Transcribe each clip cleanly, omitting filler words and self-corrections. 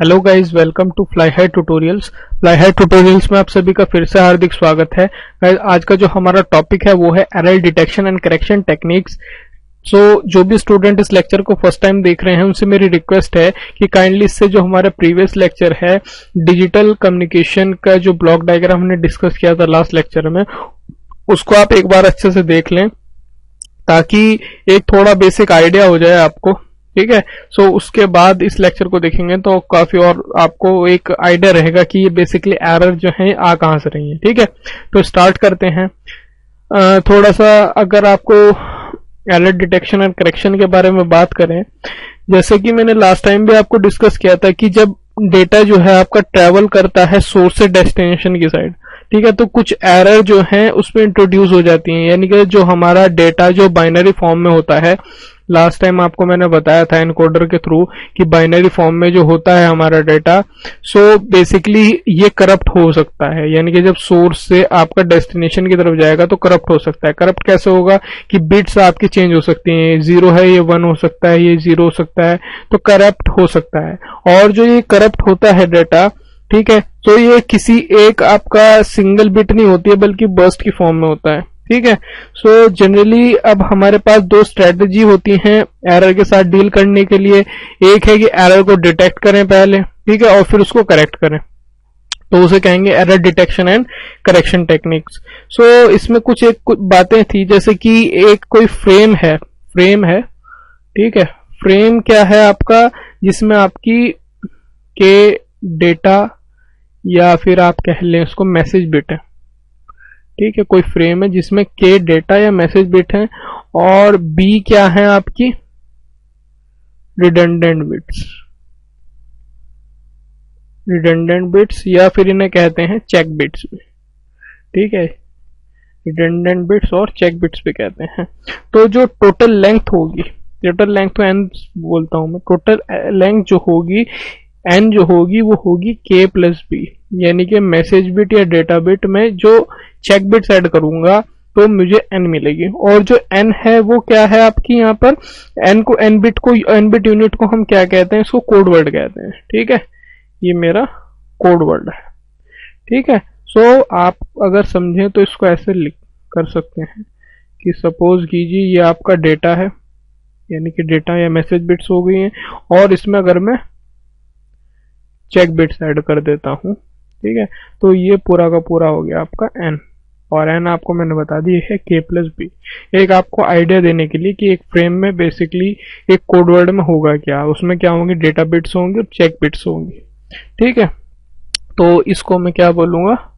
Hello guys, welcome to Fly High Tutorials. Fly High Tutorials में आप सभी का फिर से हार्दिक स्वागत है। गाइस, आज का जो हमारा टॉपिक है वो है error detection and correction techniques. जो भी स्टूडेंट इस लेक्चर को फर्स्ट टाइम देख रहे हैं उनसे मेरी रिक्वेस्ट है कि काइंडली इससे जो हमारा प्रीवियस लेक्चर है डिजिटल कम्युनिकेशन का जो ब्लॉक डायग्राम हमने डिस्कस किया था लास्ट लेक्चर में, उसको आप एक बार अच्छे से देख लें ताकि एक थोड़ा बेसिक आइडिया हो जाए आपको। ठीक है, सो उसके बाद इस लेक्चर को देखेंगे तो काफी और आपको एक आइडिया रहेगा कि ये बेसिकली एरर जो है आ कहां से रही है। ठीक है, तो स्टार्ट करते हैं। थोड़ा सा अगर आपको एरर डिटेक्शन एंड करेक्शन के बारे में बात करें, जैसे कि मैंने लास्ट टाइम भी आपको डिस्कस किया था कि जब डेटा जो है आपका ट्रेवल करता है सोर्स से डेस्टिनेशन की साइड, ठीक है, तो कुछ एरर जो है उसमें इंट्रोड्यूस हो जाती हैं। यानी कि जो हमारा डेटा जो बाइनरी फॉर्म में होता है, लास्ट टाइम आपको मैंने बताया था एनकोडर के थ्रू कि बाइनरी फॉर्म में जो होता है हमारा डेटा, सो बेसिकली ये करप्ट हो सकता है। यानी कि जब सोर्स से आपका डेस्टिनेशन की तरफ जाएगा तो करप्ट हो सकता है। करप्ट कैसे होगा कि बिट्स आपकी चेंज हो सकती हैं, 0 है ये 1 हो सकता है, ये 0 हो सकता है, तो करप्ट हो सकता है। और जो ये करप्ट होता है डेटा, ठीक है, तो ये किसी एक आपका सिंगल बिट नहीं होती है बल्कि बर्स्ट की फॉर्म में होता है। ठीक है, सो जनरली अब हमारे पास दो स्ट्रेटजी होती हैं एरर के साथ डील करने के लिए। एक है कि एरर को डिटेक्ट करें पहले, ठीक है, और फिर उसको करेक्ट करें, तो उसे कहेंगे error detection and correction techniques. So इसमें कुछ बातें थी, जैसे कि एक कोई फ्रेम है, ठीक है, फ्रेम क्या है आपका, जिसमें आपकी के डेटा या फिर आप कह लें उसको मैसेज बिट है। ठीक है, कोई फ्रेम है जिसमें के डेटा या मैसेज बिट है और बी क्या है आपकी रिडंडेंट बिट्स या फिर इन्हें कहते हैं चेक बिट्स भी। ठीक है, रिडंडेंट बिट्स और चेक बिट्स भी कहते हैं। तो जो टोटल लेंथ होगी, टोटल लेंथ तो एन बोलता हूं मैं, टोटल लेंथ जो होगी एन जो होगी वो होगी के प्लस बी। यानी कि मैसेज बिट या डेटा बिट में जो चेक बिट्स ऐड करूंगा तो मुझे एन मिलेगी। और जो एन है वो क्या है आपकी, यहाँ पर एन बिट यूनिट को हम क्या कहते हैं, इसको कोड वर्ड कहते हैं। ठीक है, ये मेरा कोड वर्ड है। ठीक है, सो आप अगर समझें तो इसको ऐसे लिख कर सकते हैं कि सपोज कीजिए ये आपका डेटा है, यानी कि डेटा या मैसेज बिट्स हो गई हैं, और इसमें अगर मैं चेक बिट्स ऐड कर देता हूं, ठीक है, तो ये पूरा का पूरा हो गया आपका एन। और एन आपको मैंने बता दी है के प्लस बी, एक आपको आइडिया देने के लिए कि एक फ्रेम में बेसिकली एक कोड वर्ड में होगा क्या, उसमें क्या होंगे, डेटा बिट्स होंगे और चेक बिट्स होंगी। ठीक है, तो इसको मैं क्या बोलूंगा,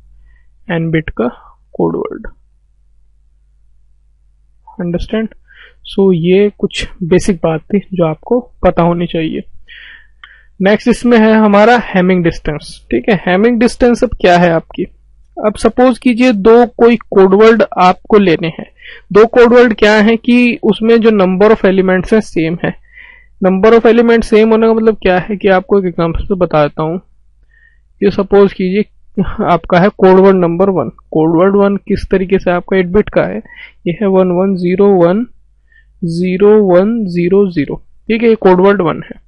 एन बिट का कोड वर्ड। अंडरस्टैंड? सो ये कुछ बेसिक बात थी जो आपको पता होनी चाहिए। नेक्स्ट इसमें है हमारा हैमिंग डिस्टेंस। ठीक है, हैमिंग डिस्टेंस अब क्या है आपकी, अब सपोज कीजिए दो कोई कोडवर्ड आपको लेने हैं। दो कोडवर्ड क्या है कि उसमें जो नंबर ऑफ एलिमेंट्स हैं सेम है। नंबर ऑफ एलिमेंट सेम होने का मतलब क्या है कि आपको एक एग्जांपल से बता देता हूं। ये सपोज कीजिए आपका है कोडवर्ड नंबर 1। कोडवर्ड 1 किस तरीके से आपका 8 बिट का है, ये है 11010100। ठीक है, ये कोडवर्ड 1 है।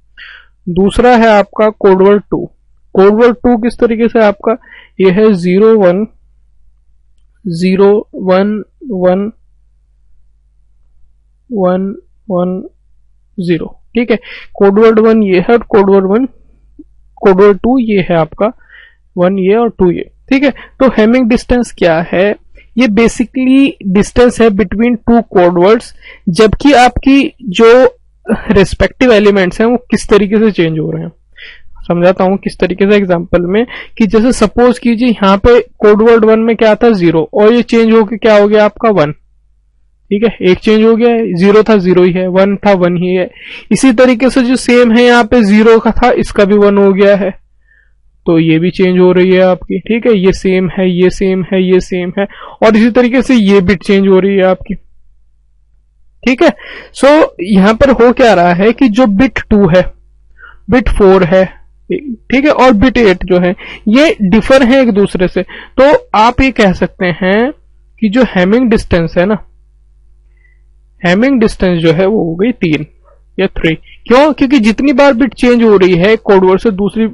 दूसरा है आपका कोडवर्ड 2। कोडवर्ड 2 किस तरीके से आपका, ये है 01011110। ठीक है, कोडवर्ड 1 ये है और कोडवर्ड 2 ये है आपका, 1 ये और 2 ये। ठीक है, तो हैमिंग डिस्टेंस क्या है, ये बेसिकली डिस्टेंस है बिटवीन टू कोडवर्ड्स, जबकि आपकी जो रेस्पेक्टिव एलिमेंट्स हैं वो किस तरीके से चेंज हो रहे हैं। समझाता हूं किस तरीके से एग्जांपल में, कि जैसे सपोज कीजिए यहाँ पे कोडवर्ड 1 में क्या था 0 और ये चेंज होके क्या हो गया आपका 1। ठीक है, एक चेंज हो गया है, 0 था 0 ही है, 1 था 1 ही है। इसी तरीके से जो सेम है यहाँ पे 0 का था, इसका भी 1 हो गया है, तो ये भी चेंज हो रही है आपकी। ठीक है, ये सेम है, ये सेम है, ये सेम है, और इसी तरीके से ये बिट चेंज हो रही है आपकी। ठीक है, सो यहां पर हो क्या रहा है कि जो बिट 2 है, बिट 4 है, ठीक है, और बिट 8 जो है ये डिफर है एक दूसरे से। तो आप ये कह सकते हैं कि जो हैमिंग डिस्टेंस है ना, हैमिंग डिस्टेंस जो है वो हो गई 3। या 3। क्यों? क्योंकि जितनी बार बिट चेंज हो रही है कोड वर्ड से दूसरी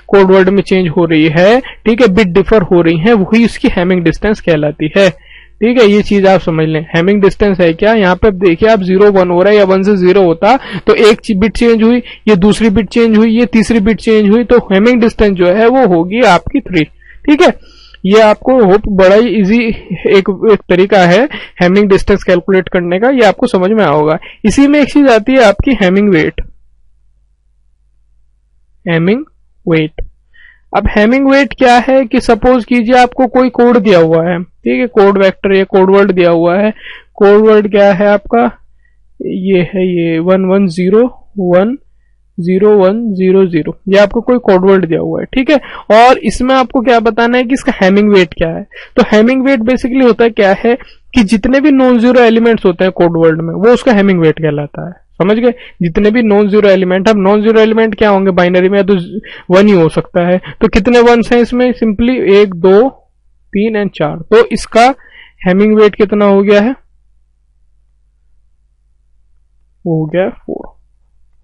कोड वर्ड में चेंज हो रही है, ठीक है, बिट डिफर हो रही है, वही उसकी हैमिंग डिस्टेंस कहलाती है। ठीक है, ये चीज आप समझ लें। हैमिंग डिस्टेंस है क्या, यहाँ पे देखिए आप 0 1 हो रहा है या 1 से 0 होता तो एक बिट चेंज हुई, ये दूसरी बिट चेंज हुई, ये तीसरी बिट चेंज हुई, तो हैमिंग डिस्टेंस जो है वो होगी आपकी 3। ठीक है, ये आपको होप बड़ा ही इजी एक तरीका है हैमिंग डिस्टेंस कैलकुलेट करने का, ये आपको समझ में आओगा। इसी में एक चीज आती है आपकी हैमिंग वेट। हैमिंग वेट, अब हैमिंग वेट क्या है कि सपोज कीजिए आपको कोई कोड दिया हुआ है, ठीक है, कोड वेक्टर या कोड वर्ड दिया हुआ है। कोड वर्ड क्या है आपका, ये है ये 1101010, ये आपको कोई कोड वर्ड दिया हुआ है। ठीक है, और इसमें आपको क्या बताना है कि इसका हैमिंग वेट क्या है। तो हैमिंग वेट बेसिकली होता है क्या है कि जितने भी नॉन जीरो एलिमेंट्स होते हैं कोड वर्ड में वो उसका हैमिंग वेट कहलाता है। समझ गए? जितने भी नॉन जीरो एलिमेंट, अब नॉन जीरो एलिमेंट क्या होंगे बाइनरी में, या तो 1 ही हो सकता है, तो कितने वंस हैं इसमें, सिंपली 1 2 3 एंड 4, तो इसका हैमिंग वेट कितना हो गया है, वो हो गया 4।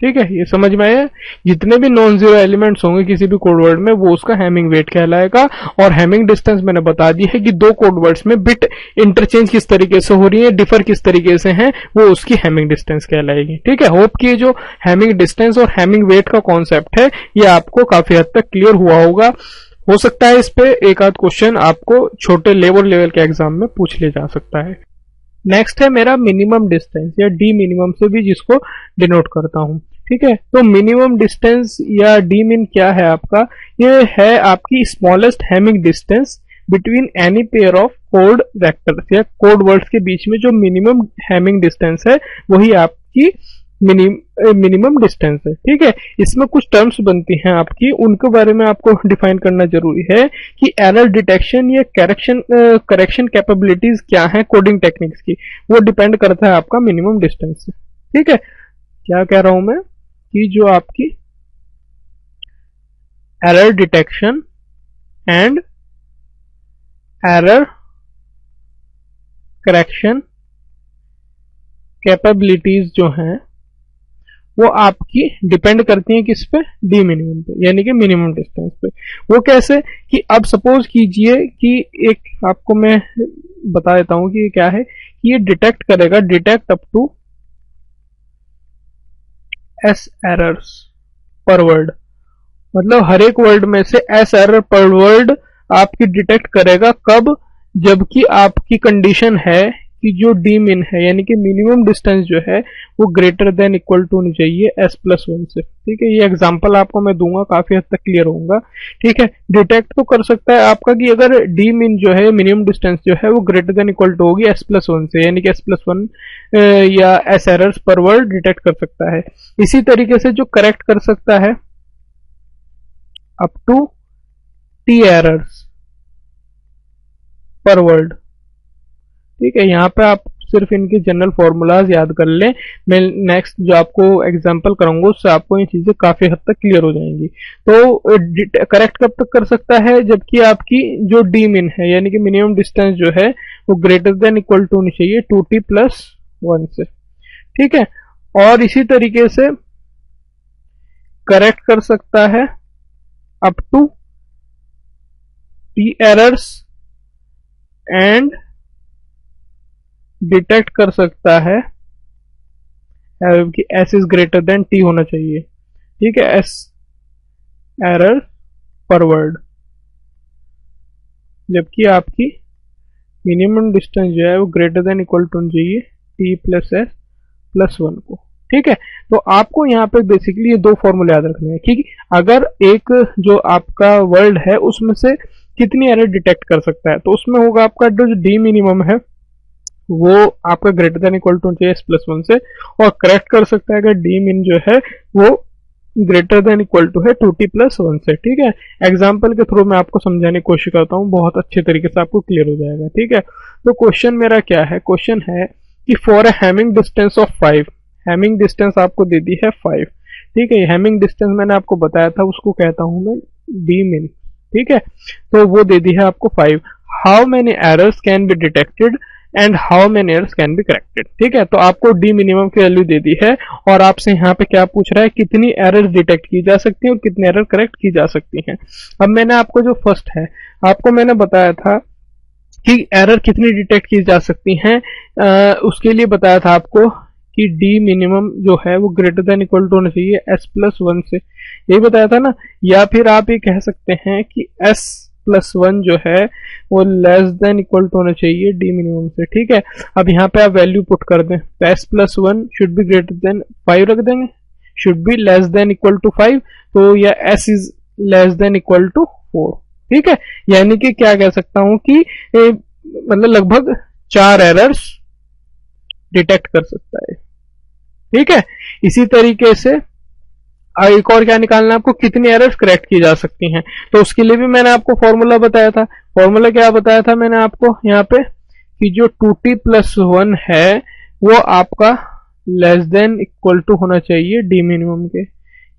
ठीक है, ये समझ में आया। जितने भी नॉन जीरो एलिमेंट्स होंगे किसी भी कोड वर्ड में वो उसका हैमिंग वेट कहलाएगा। और हैमिंग डिस्टेंस मैंने बता दी है कि दो कोड वर्ड्स में बिट इंटरचेंज किस तरीके से हो रही है, डिफर किस तरीके से हैं, वो उसकी हैमिंग डिस्टेंस कहलाएगी। ठीक है, होप कि जो हैमिंग डिस्टेंस और हैमिंग वेट का कॉन्सेप्ट है ये आपको काफी हद तक क्लियर हुआ होगा। हो सकता है इस पे एक आध क्वेश्चन आपको छोटे लेवल के एग्जाम में पूछ ले जा सकता है। नेक्स्ट है मेरा मिनिमम डिस्टेंस या डी मिनिमम से भी जिसको डिनोट करता हूं। ठीक है, तो मिनिमम डिस्टेंस या डी मिन क्या है आपका, ये है आपकी smallest Hamming distance between any pair of code vectors या कोड वर्ड्स के बीच में जो मिनिमम हैमिंग डिस्टेंस है वही आपकी मिनिमम डिस्टेंस है। ठीक है, इसमें कुछ टर्म्स बनती हैं आपकी, उनके बारे में आपको डिफाइन करना जरूरी है कि एरर डिटेक्शन या करेक्शन कैपेबिलिटीज क्या है कोडिंग टेक्निक्स की, वो डिपेंड करता है आपका मिनिमम डिस्टेंस से। ठीक है, क्या कह रहा हूं मैं कि जो आपकी error detection and error correction capabilities जो हैं वो आपकी डिपेंड करती हैं किस पे, डी मिनिमम पे, यानी कि मिनिमम डिस्टेंस पे। वो कैसे कि अब सपोज कीजिए कि एक आपको मैं बता देता हूं कि क्या है कि ये डिटेक्ट करेगा, detect up to s errors per word, मतलब हर एक वर्ड में से एस एरर पर वर्ड आपकी डिटेक्ट करेगा। कब? जबकि आपकी कंडीशन है कि जो डी मिन है यानी कि मिनिमम डिस्टेंस जो है वो ग्रेटर देन इक्वल टू होनी चाहिए s+1 से। ठीक है, ये एग्जांपल आपको मैं दूंगा, काफी हद तक क्लियर होगा। ठीक है, डिटेक्ट तो कर सकता है आपका कि अगर डी मिन जो है मिनिमम डिस्टेंस जो है वो ग्रेटर देन इक्वल टू होगी s+1 से, यानी कि s+1 या S errors per word detect कर सकता है। इसी तरीके से जो करेक्ट कर सकता है up to t errors per word. ठीक है, यहाँ पे आप सिर्फ इनके जनरल फॉर्मूलाज याद कर लें, मैं नेक्स्ट जो आपको एग्जांपल कराऊंगा उससे आपको ये चीजें काफी हद तक क्लियर हो जाएंगी। तो करेक्ट कब तक कर सकता है, जबकि आपकी जो डी मिन है यानी कि मिनिमम डिस्टेंस जो है वो ग्रेटर देन इक्वल टू होनी चाहिए 2t+1 से। ठीक है, और इसी तरीके से करेक्ट कर सकता है up to t errors and detect कर सकता है कि s is greater than t होना चाहिए। ठीक है, s एरर पर वर्ड, जबकि आपकी मिनिमम डिस्टेंस जो है वो ग्रेटर देन इक्वल टू होना चाहिए t+s+1 को। ठीक है, तो आपको यहाँ पे बेसिकली ये दो फॉर्मूले याद रखने हैं कि अगर एक जो आपका वर्ड है उसमें से कितनी एरर डिटेक्ट कर सकता है, तो उसमें होगा आपका जो डी मिनिमम है वो आपका ग्रेटर देन इक्वल टू चाहिए s+1 से, और करेक्ट कर सकता है अगर डी मिन जो है वो ग्रेटर देन इक्वल टू है 2t+1 से। ठीक है, एग्जांपल के थ्रू मैं आपको समझाने की कोशिश करता हूँ, बहुत अच्छे तरीके से आपको क्लियर हो जाएगा। ठीक है, तो क्वेश्चन मेरा क्या है, क्वेश्चन है कि for a Hamming distance of 5, Hamming distance आपको दे दी है 5। ठीक है, हैमिंग डिस्टेंस मैंने आपको बताया था उसको कहता हूं मैं डी मिन। ठीक है, तो वो दे दी है आपको 5। How many errors can be detected and how many errors can be corrected. ठीक है, तो आपको डी मिनिमम की वैल्यू दे दी है और आपसे यहाँ पे क्या पूछ रहा है, कितनी एरर डिटेक्ट की जा सकती है और कितनी एरर करेक्ट की जा सकती हैं। अब मैंने आपको जो फर्स्ट है, आपको मैंने बताया था कि एरर कितनी डिटेक्ट की जा सकती हैं, उसके लिए बताया था आपको कि डी मिनिमम जो है वो ग्रेटर देन इक्वल टू होना चाहिए s+1 से, यही बताया था ना। या फिर आप ये कह सकते हैं कि s+1 जो है वो लेस देन इक्वल टू होना चाहिए डी मिनिमम से। ठीक है, अब यहाँ पे आप वैल्यू पुट कर दें, तो s+1 should be greater then 5 रख देंगे, should be less than equal to 5, तो या s is less than equal to 4। ठीक है, यानी कि क्या कह सकता हूं कि मतलब लगभग 4 एरर्स डिटेक्ट कर सकता है। ठीक है, इसी तरीके से एक और क्या निकालना है आपको, कितनी एरर्स करेक्ट की जा सकती हैं, तो उसके लिए भी मैंने आपको फॉर्मूला बताया था। फॉर्मूला क्या बताया था मैंने आपको यहाँ पे, कि जो 2t+1 है वो आपका लेस देन इक्वल टू होना चाहिए डी मिनिमम के,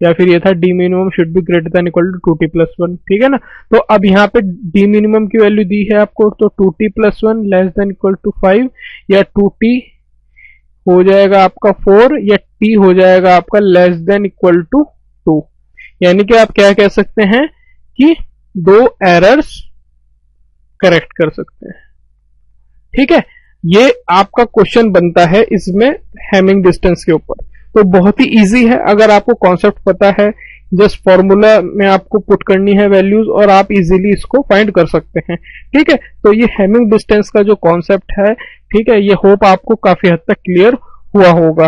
या फिर ये था d minimum should be greater than equal to 2t+1। ठीक है ना, तो अब यहाँ पे डी मिनिमम की वैल्यू दी है आपको, तो 2t+1 less than equal to 5, या 2t हो जाएगा आपका 4, या t हो जाएगा आपका लेस देन इक्वल टू 2। यानी कि आप क्या कह सकते हैं कि 2 एरर्स करेक्ट कर सकते हैं। ठीक है, ये आपका क्वेश्चन बनता है इसमें हैमिंग डिस्टेंस के ऊपर। तो बहुत ही इजी है, अगर आपको कॉन्सेप्ट पता है, जस्ट फॉर्मूला में आपको पुट करनी है वैल्यूज और आप इजीली इसको फाइंड कर सकते हैं। ठीक है, तो ये हैमिंग डिस्टेंस का जो कॉन्सेप्ट है, ठीक है, ये होप आपको काफी हद तक क्लियर हुआ होगा।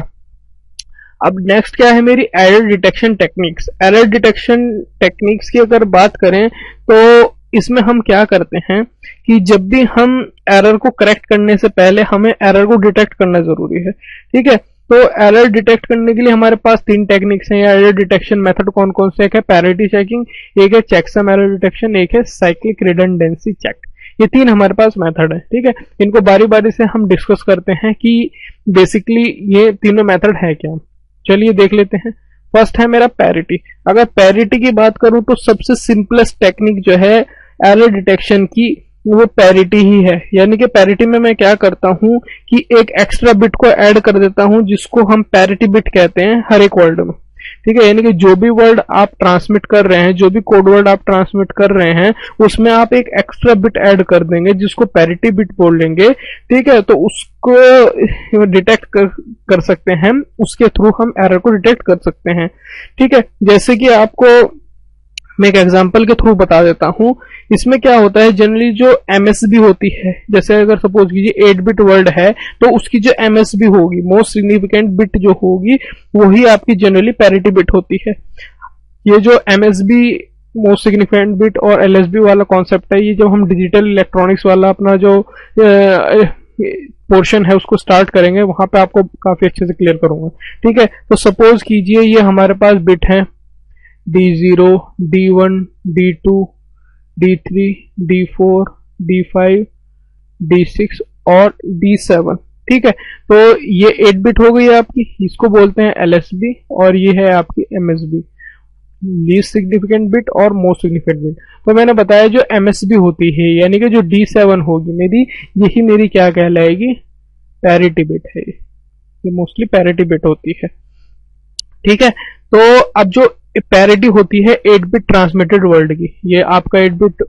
अब नेक्स्ट क्या है मेरी, error detection techniques. Error detection techniques की अगर बात करें तो इसमें हम क्या करते हैं कि जब भी हम एरर को करेक्ट करने से पहले हमें एरर को डिटेक्ट करना जरूरी है। ठीक है, तो एरर डिटेक्ट करने के लिए हमारे पास 3 टेक्निक्स हैं, या एरर डिटेक्शन मेथड कौन कौन से, एक है पैरिटी चेकिंग, एक है चेकसम एरर डिटेक्शन, एक है साइक्लिक रिडंडेंसी चेक। ये 3 हमारे पास मेथड है। ठीक है, इनको बारी बारी से हम डिस्कस करते हैं कि बेसिकली ये तीनों मेथड है क्या। चलिए देख लेते हैं। फर्स्ट है मेरा पैरिटी। अगर पैरिटी की बात करूं तो सबसे सिंपलेस्ट टेक्निक जो है एरर डिटेक्शन की, वो पैरिटी ही है। यानी कि पैरिटी में मैं क्या करता हूं कि एक एक्स्ट्रा बिट को ऐड कर देता हूं, जिसको हम पैरिटी बिट कहते हैं हर एक वर्ड में। ठीक है, यानी कि जो भी वर्ड आप ट्रांसमिट कर रहे हैं, जो भी कोड वर्ड आप ट्रांसमिट कर रहे हैं, उसमें आप एक एक्स्ट्रा बिट ऐड कर देंगे जिसको पैरिटी बिट बोल लेंगे। ठीक है, तो उसको डिटेक्ट कर सकते हैं, उसके थ्रू हम एरर को डिटेक्ट कर सकते हैं। ठीक है, जैसे कि आपको मैं एक एग्जांपल के थ्रू बता देता हूं। इसमें क्या होता है, जनरली जो एमएसबी होती है, जैसे अगर सपोज कीजिए 8 बिट वर्ड है, तो उसकी जो एमएसबी होगी, मोस्ट सिग्निफिकेंट बिट जो होगी, वही आपकी जनरली पैरिटी बिट होती है। ये जो एमएसबी मोस्ट सिग्निफिकेंट बिट और एलएसबी वाला कॉन्सेप्ट है, ये जब हम डिजिटल इलेक्ट्रॉनिक्स वाला अपना जो पोर्शन है उसको स्टार्ट करेंगे, वहां पे आपको काफी अच्छे से क्लियर करूंगा। ठीक है, तो सपोज कीजिए ये हमारे पास बिट है D0, D1, D2, D3, D4, D5, D6 और D7। ठीक है, तो ये 8 बिट हो गई आपकी, इसको बोलते हैं LSB, और ये है आपकी MSB, लीस्ट सिग्निफिकेंट बिट और मोस्ट सिग्निफिकेंट बिट। तो मैंने बताया जो MSB होती है, यानी कि जो D7 होगी मेरी, यही मेरी क्या कहलाएगी, पैरिटी बिट है। ये मोस्टली पैरिटी बिट होती है। ठीक है, तो अब जो पैरिटी होती है 8 बिट ट्रांसमिटेड वर्ड की, ये आपका 8 बिट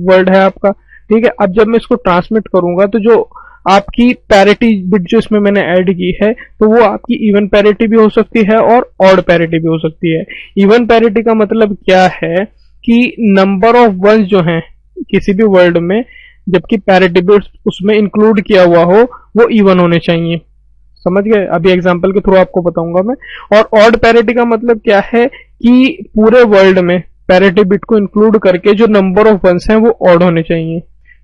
वर्ड है आपका। ठीक है, अब जब मैं इसको ट्रांसमिट करूंगा तो जो आपकी पैरिटी बिट जो इसमें मैंने ऐड की है, तो वो आपकी इवन पैरिटी भी हो सकती है और ऑड पैरिटी भी हो सकती है। इवन पैरिटी का मतलब क्या है कि नंबर ऑफ वंस जो हैं किसी भी वर्ड में, जबकि पैरिटी बिट उसमें इंक्लूड किया हुआ हो, वो इवन होने चाहिए। समझ गए, अभी एग्जांपल के थ्रू आपको बताऊंगा मैं। और ऑड पैरिटी का मतलब क्या है कि पूरे वर्ल्ड में पैरिटी बिट को इंक्लूड करके जो नंबर ऑफ वंस हैं वो ऑड होने चाहिए।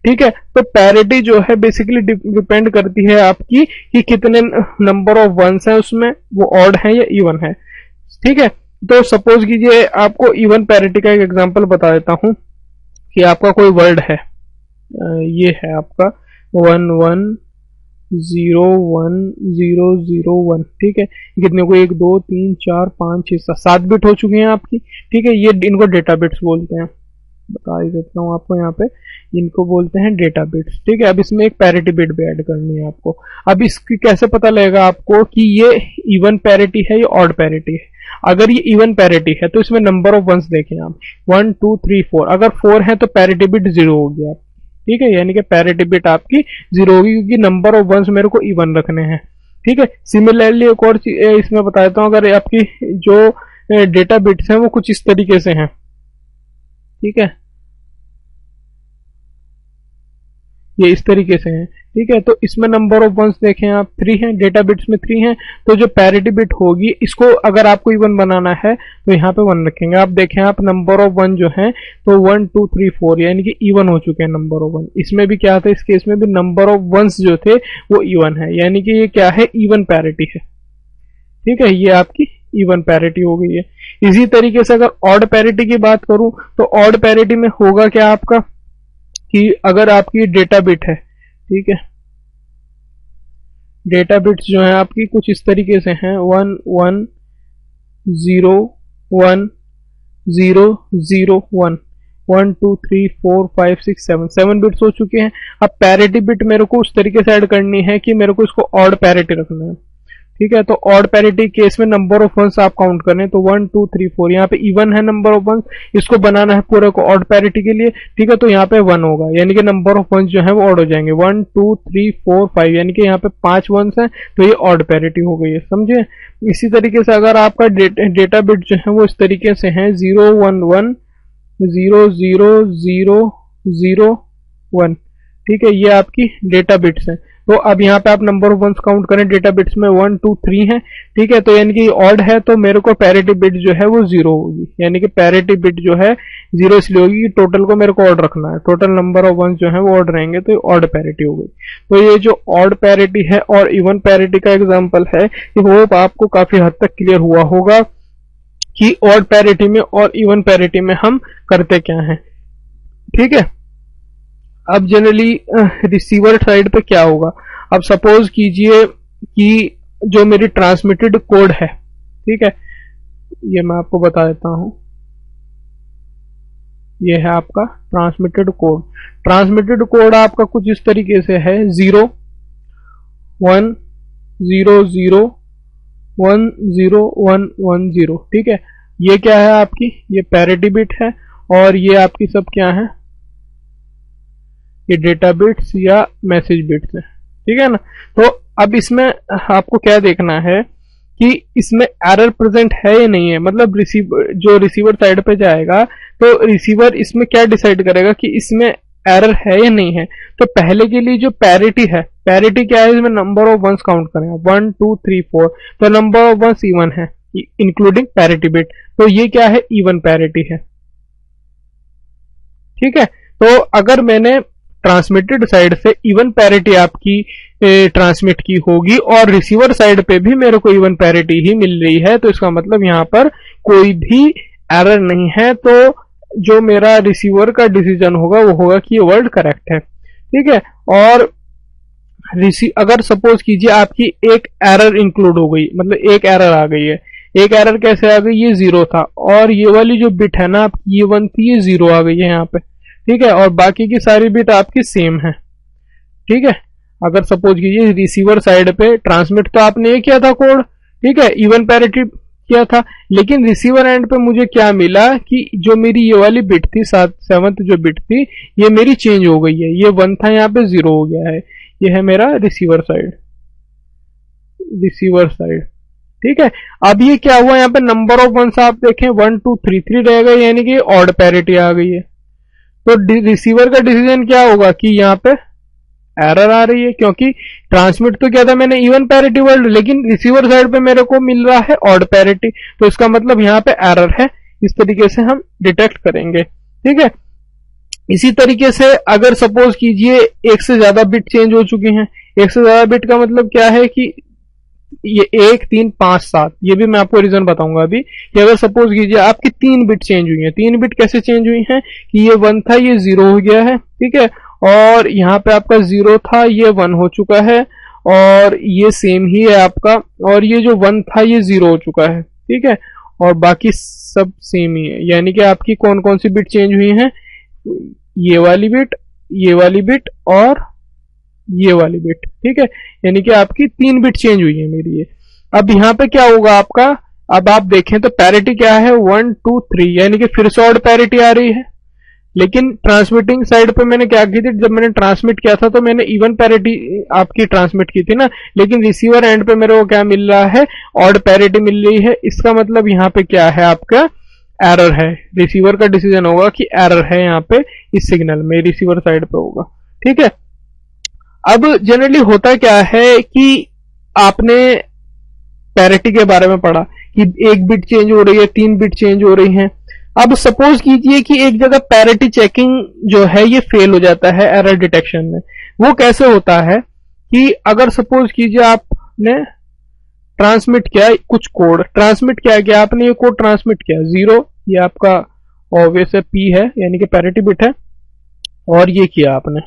ठीक है, तो पैरिटी जो है बेसिकली डिपेंड करती है आपकी कि कितने नंबर ऑफ वंस हैं उसमें, वो ऑड है या इवन है। ठीक है, तो सपोज कीजिए आपको इवन पैरिटी का एक एग्जांपल बता देता हूं कि आपका कोई वर्ड है, ये है आपका 1 1 0 1 0 0 1। ठीक है, कितने को 1 2 3 4 5 6 7 बिट हो चुकी हैं आपकी। ठीक है, ये इनको डेटा बिट्स बोलते हैं। बता ही देता हूँ आपको यहाँ पे, इनको बोलते हैं डेटा बिट्स। ठीक है, अब इसमें एक पैरिटी बिट भी ऐड करनी है आपको। अब इसकी कैसे पता लगेगा आपको कि ये इवन पैरिटी है या ऑड पैरिटी है? अगर ये इवन पैरिटी है तो इसमें नंबर ऑफ वंस देखें आप, 1 2 3 4, अगर 4 है तो पैरिटी बिट 0 होगी आप। ठीक है, यानी कि पैरिटी बिट आपकी 0 होगी, क्योंकि नंबर ऑफ वंस मेरे को इवन रखने हैं। ठीक है, सिमिलरली एक और इसमें बता देता हूँ, अगर आपकी जो डेटा बिट्स हैं वो कुछ इस तरीके से हैं। ठीक है, ये इस तरीके से हैं। ठीक है, तो इसमें नंबर ऑफ वंस देखें आप, 3 हैं, डेटा बिट्स में 3 हैं, तो जो पैरिटी बिट होगी इसको अगर आपको इवन बनाना है तो यहाँ पे 1 रखेंगे। आप देखें आप नंबर ऑफ 1 जो है तो 1 2 3 4 यानी कि इवन हो चुके हैं नंबर ऑफ 1। इसमें भी क्या था, इस केस में भी नंबर ऑफ वंस जो थे वो इवन है, यानी कि ये क्या है, इवन पैरिटी है। ठीक है, ये आपकी इवन पैरिटी हो गई है। इसी तरीके से अगर ऑड पैरिटी की बात करूं तो ऑड पैरिटी में होगा क्या आपका, कि अगर आपकी डेटा बिट है, ठीक है, डेटा बिट्स जो है आपकी कुछ इस तरीके से हैं, 1 1 0 1 0 0 1 1 2 3 4 5 6 7 बिट्स हो चुके हैं। अब पैरिटी बिट मेरे को उस तरीके से ऐड करनी है कि मेरे को इसको ऑड पैरिटी रखना है। ठीक है, तो ऑड पैरिटी केस में नंबर ऑफ वंस आप काउंट करें तो 1 2 3 4, यहाँ पे इवन है नंबर ऑफ वंस, इसको बनाना है पूरे को ऑड पैरिटी के लिए। ठीक है, तो यहाँ पे 1 होगा, यानी कि नंबर ऑफ वंस जो है वो ऑड हो जाएंगे, 1 2 3 4 5, यानी कि यहाँ पे 5 वंस हैं, तो ये ऑड पैरिटी हो गई है, समझे। इसी तरीके से अगर आपका डेटा बिट जो है वो इस तरीके से है 0 1 1 0 0 0 0 1। ठीक है, ये आपकी डेटा बिट्स हैं। तो अब यहाँ पे आप नंबर ऑफ वंस काउंट करें, डेटा बिट्स में 1 2 3 है। ठीक है, तो यानी कि ऑड है तो मेरे को पैरिटी बिट जो है वो 0 होगी, यानी कि पैरिटी बिट जो है 0 इसलिए होगी कि टोटल को मेरे को ऑड रखना है, टोटल नंबर ऑफ वंस जो है वो ऑड रहेंगे, तो ऑड पैरिटी हो गई। तो ये जो ऑड पैरिटी है और इवन पैरिटी का एग्जाम्पल है, ये होप आपको काफी हद तक क्लियर हुआ होगा कि ऑड पैरिटी में और इवन पैरिटी में हम करते क्या हैं। ठीक है, अब जनरली रिसीवर साइड पे क्या होगा, अब सपोज कीजिए कि जो मेरी ट्रांसमिटेड कोड है, ठीक है, ये मैं आपको बता देता हूं, ये है आपका ट्रांसमिटेड कोड। ट्रांसमिटेड कोड आपका कुछ इस तरीके से है 0 1 0 0 1 0 1 1 0। ठीक है, ये क्या है आपकी, ये पैरिटी बिट है, और ये आपकी सब क्या है, ये डेटा बिट्स या मैसेज बिट्स है। ठीक है ना, तो अब इसमें आपको क्या देखना है कि इसमें एरर प्रेजेंट है या नहीं है, मतलब जो रिसीवर साइड पे जाएगा तो रिसीवर इसमें क्या डिसाइड करेगा कि इसमें एरर है या नहीं है। तो पहले के लिए जो पैरिटी है, पैरिटी क्या है, इसमें नंबर ऑफ वंस काउंट करें 1 2 3 4, तो नंबर ऑफ वंस इवन है इंक्लूडिंग पैरिटी बिट, तो ये क्या है, इवन पैरिटी है। ठीक है, तो अगर मैंने ट्रांसमिटेड साइड से इवन पैरिटी आपकी ट्रांसमिट की होगी और रिसीवर साइड पे भी मेरे को इवन पैरिटी ही मिल रही है, तो इसका मतलब यहां पर कोई भी एरर नहीं है, तो जो मेरा रिसीवर का डिसीजन होगा वो होगा कि ये वर्ड करेक्ट है। ठीक है, और अगर सपोज कीजिए आपकी एक एरर इंक्लूड हो गई, मतलब एक एरर आ गई है, एक एरर कैसे आ गई, ये 0 था और ये वाली जो बिट है ना आपकी, ये 1 थी, ये 0 आ गई है यहाँ पे। ठीक है, और बाकी की सारी बिट आपकी सेम है। ठीक है, अगर सपोज कीजिए रिसीवर साइड पे ट्रांसमिट तो आपने ये किया था कोड, ठीक है, इवन पैरिटी किया था, लेकिन रिसीवर एंड पे मुझे क्या मिला कि जो मेरी ये वाली बिट थी, 7th जो बिट थी, ये मेरी चेंज हो गई है, ये 1 था यहाँ पे 0 हो गया है। ये है मेरा रिसीवर साइड, रिसीवर साइड। ठीक है, अब ये क्या हुआ, यहाँ पे नंबर ऑफ वंस आप देखें 1 2 3 3 रह गए, यानी कि ऑड पैरिटी आ गई है। तो रिसीवर का डिसीजन क्या होगा कि यहाँ पे एरर आ रही है, क्योंकि ट्रांसमिट तो क्या था मैंने इवन पैरिटी वर्ड, लेकिन रिसीवर साइड पे मेरे को मिल रहा है ऑड पैरिटी, तो इसका मतलब यहाँ पे एरर है। इस तरीके से हम डिटेक्ट करेंगे। ठीक है, इसी तरीके से अगर सपोज कीजिए एक से ज्यादा बिट चेंज हो चुकी हैं, एक से ज्यादा बिट का मतलब क्या है कि ये 1 3 5 7, ये भी मैं आपको रीजन बताऊंगा अभी, कि अगर सपोज कीजिए आपकी 3 बिट चेंज हुई है, 3 बिट कैसे चेंज हुई है कि ये 1 था, ये 0 हो गया है। ठीक है, और यहाँ पे आपका 0 था, ये 1 हो चुका है, और ये सेम ही है आपका, और ये जो 1 था ये 0 हो चुका है। ठीक है, और बाकी सब सेम ही है, यानी कि आपकी कौन कौन सी बिट चेंज हुई है, ये वाली बिट, ये वाली बिट और ये वाली बिट, ठीक है। यानी कि आपकी 3 बिट चेंज हुई है मेरी ये। अब यहाँ पे क्या होगा आपका, अब आप देखें तो पैरिटी क्या है 1 2 3, यानी कि फिर से ऑड पैरिटी आ रही है। लेकिन ट्रांसमिटिंग साइड पे मैंने क्या की थी, जब मैंने ट्रांसमिट किया था तो मैंने इवन पैरिटी आपकी ट्रांसमिट की थी ना, लेकिन रिसीवर एंड पे मेरे को क्या मिल रहा है, ऑड पैरिटी मिल रही है। इसका मतलब यहाँ पे क्या है, आपका एरर है। रिसीवर का डिसीजन होगा कि एरर है यहाँ पे इस सिग्नल में, रिसीवर साइड पे होगा, ठीक है। अब जनरली होता क्या है कि आपने पैरिटी के बारे में पढ़ा कि 1 बिट चेंज हो रही है, 3 बिट चेंज हो रही है। अब सपोज कीजिए कि एक जगह पैरिटी चेकिंग जो है ये फेल हो जाता है एरर डिटेक्शन में। वो कैसे होता है कि अगर सपोज कीजिए आपने ट्रांसमिट किया कुछ कोड, ट्रांसमिट किया गया, आपने ये कोड ट्रांसमिट किया 0, ये आपका ऑब्वियस है P है, यानी कि पैरिटी बिट है, और ये किया आपने,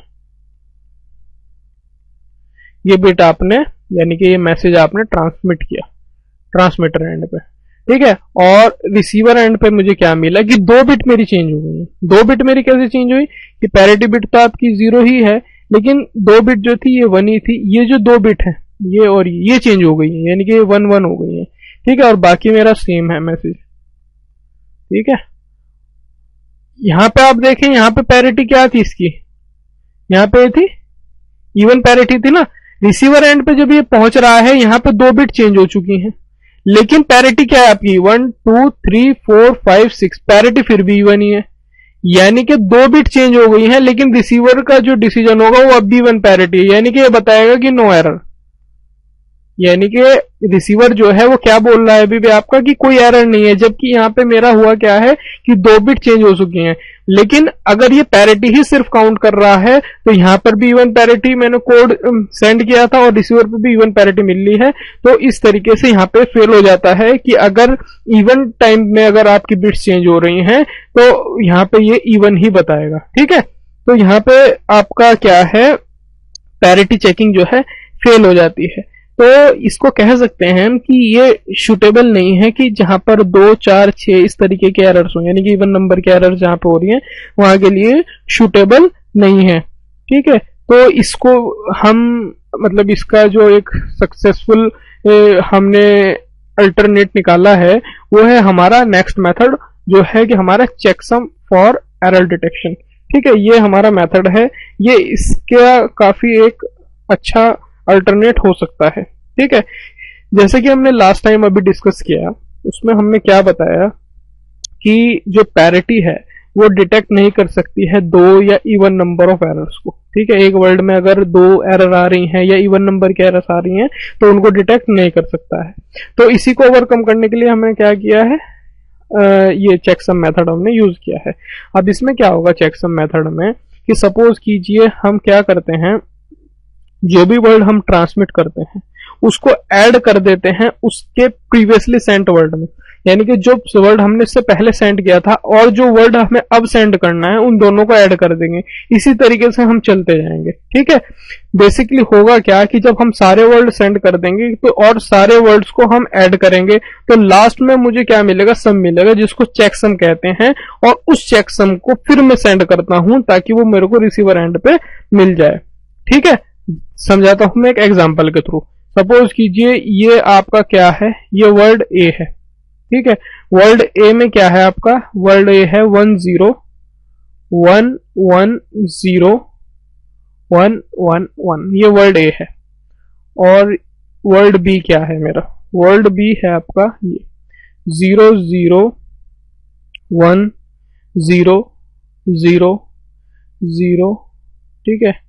ये बिट आपने, यानी कि ये मैसेज आपने ट्रांसमिट किया ट्रांसमीटर एंड पे, ठीक है। और रिसीवर एंड पे मुझे क्या मिला कि 2 बिट मेरी चेंज हो गई है। 2 बिट मेरी कैसे चेंज हुई कि पैरिटी बिट तो आपकी 0 ही है, लेकिन 2 बिट जो थी ये 1 ही थी। ये जो 2 बिट है ये और ये चेंज हो गई है, यानी कि ये 1 1 हो गई है, ठीक है। और बाकी मेरा सेम है मैसेज, ठीक है। यहां पे आप देखें, यहां पे पैरिटी क्या थी इसकी, यहां पे थी इवन पैरिटी थी ना। रिसीवर एंड पे जब ये पहुंच रहा है, यहां पे 2 बिट चेंज हो चुकी हैं, लेकिन पैरिटी क्या है आपकी 1 2 3 4 5 6, पैरिटी फिर भी इवन ही है। यानी कि 2 बिट चेंज हो गई है, लेकिन रिसीवर का जो डिसीजन होगा वो अब भी इवन पैरिटी है, यानी कि ये बताएगा कि नो एरर। यानी कि रिसीवर जो है वो क्या बोल रहा है अभी भी आपका कि कोई एरर नहीं है, जबकि यहाँ पे मेरा हुआ क्या है कि 2 बिट चेंज हो चुकी हैं। लेकिन अगर ये पैरिटी ही सिर्फ काउंट कर रहा है तो यहाँ पर भी इवन पैरिटी मैंने कोड सेंड किया था और रिसीवर पर भी इवन पैरिटी मिल रही है। तो इस तरीके से यहाँ पे फेल हो जाता है कि अगर इवन टाइम में अगर आपकी बिट्स चेंज हो रही हैं तो यहाँ पे ये इवन ही बताएगा, ठीक है। तो यहाँ पे आपका क्या है, पैरिटी चेकिंग जो है फेल हो जाती है। तो इसको कह सकते हैं हम कि ये शूटेबल नहीं है कि जहां पर 2 4 6 इस तरीके के एरर्स हो, यानी कि इवन नंबर के एरर जहां पे हो रही हैं वहां के लिए शूटेबल नहीं है, ठीक है। तो इसको हम मतलब इसका जो एक सक्सेसफुल हमने अल्टरनेट निकाला है वो है हमारा नेक्स्ट मेथड, जो है कि हमारा चेकसम फॉर एरर डिटेक्शन, ठीक है। ये हमारा मेथड है, ये इसका काफी एक अच्छा अल्टरनेट हो सकता है, ठीक है। जैसे कि हमने लास्ट टाइम अभी डिस्कस किया, उसमें हमने क्या बताया कि जो पैरिटी है वो डिटेक्ट नहीं कर सकती है 2 या इवन नंबर ऑफ एरर्स को, ठीक है। एक वर्ड में अगर 2 एरर आ रही हैं या इवन नंबर की एरर्स आ रही हैं तो उनको डिटेक्ट नहीं कर सकता है। तो इसी को ओवरकम करने के लिए हमने क्या किया है, ये चेकसम मेथड हमने यूज किया है। अब इसमें क्या होगा चेकसम मेथड में कि सपोज कीजिए हम क्या करते हैं, जो भी वर्ड हम ट्रांसमिट करते हैं उसको ऐड कर देते हैं उसके प्रीवियसली सेंट वर्ड में, यानी कि जो वर्ड हमने इससे पहले सेंड किया था और जो वर्ड हमें अब सेंड करना है उन दोनों को ऐड कर देंगे। इसी तरीके से हम चलते जाएंगे, ठीक है। बेसिकली होगा क्या कि जब हम सारे वर्ड सेंड कर देंगे तो और सारे वर्ड्स को हम ऐड करेंगे तो लास्ट में मुझे क्या मिलेगा, सम मिलेगा, जिसको चेकसम कहते हैं। और उस चेकसम को फिर मैं सेंड करता हूं ताकि वो मेरे को रिसीवर एंड पे मिल जाए, ठीक है। समझाता हूं मैं एक एग्जांपल के थ्रू। सपोज कीजिए ये आपका क्या है, ये वर्ड ए है, ठीक है। वर्ड ए में क्या है आपका, वर्ड ए है 1 0 1 1 0 1 1 1, ये वर्ड ए है। और वर्ड बी क्या है मेरा, वर्ड बी है आपका ये 0 0 1 0 0 0, ठीक है,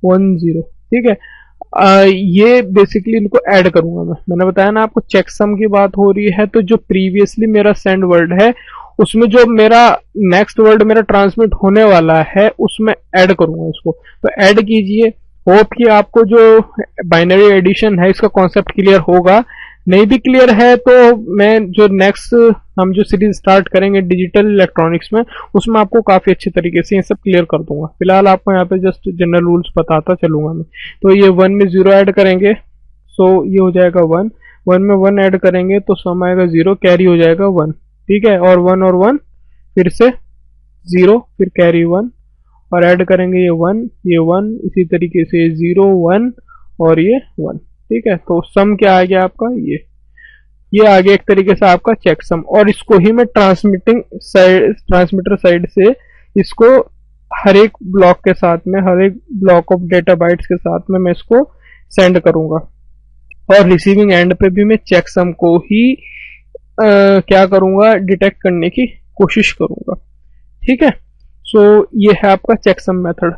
1 0, ठीक है। ये बेसिकली इनको ऐड करूंगा मैंने बताया ना आपको चेकसम की बात हो रही है, तो जो प्रीवियसली मेरा सेंड वर्ड है उसमें जो मेरा नेक्स्ट वर्ड मेरा ट्रांसमिट होने वाला है उसमें ऐड करूंगा इसको। तो ऐड कीजिए, होप कि आपको जो बाइनरी एडिशन है इसका कॉन्सेप्ट क्लियर होगा। नहीं भी क्लियर है तो मैं जो नेक्स्ट हम जो सीरीज स्टार्ट करेंगे डिजिटल इलेक्ट्रॉनिक्स में उसमें आपको काफी अच्छे तरीके से ये सब क्लियर कर दूंगा। फिलहाल आपको यहाँ पे जस्ट जनरल रूल्स बताता चलूंगा मैं। तो ये 1 में 0 ऐड करेंगे, सो ये हो जाएगा 1, 1 में 1 ऐड करेंगे तो सम आएगा 0, कैरी हो जाएगा 1, ठीक है। और 1 फिर से 0, फिर कैरी 1 और ऐड करेंगे ये 1, इसी तरीके से 0 1 और ये 1। ठीक है, तो सम क्या आ गया आपका, ये आ गया एक तरीके से आपका चेक सम। और इसको ही मैं ट्रांसमीटर साइड से इसको हर एक ब्लॉक के साथ में, हर एक ब्लॉक ऑफ डेटा बाइट्स के साथ में मैं इसको सेंड करूंगा। और रिसीविंग एंड पे भी मैं चेक सम को ही क्या करूंगा, डिटेक्ट करने की कोशिश करूंगा। ठीक है, सो ये है आपका चेक सम मेथड।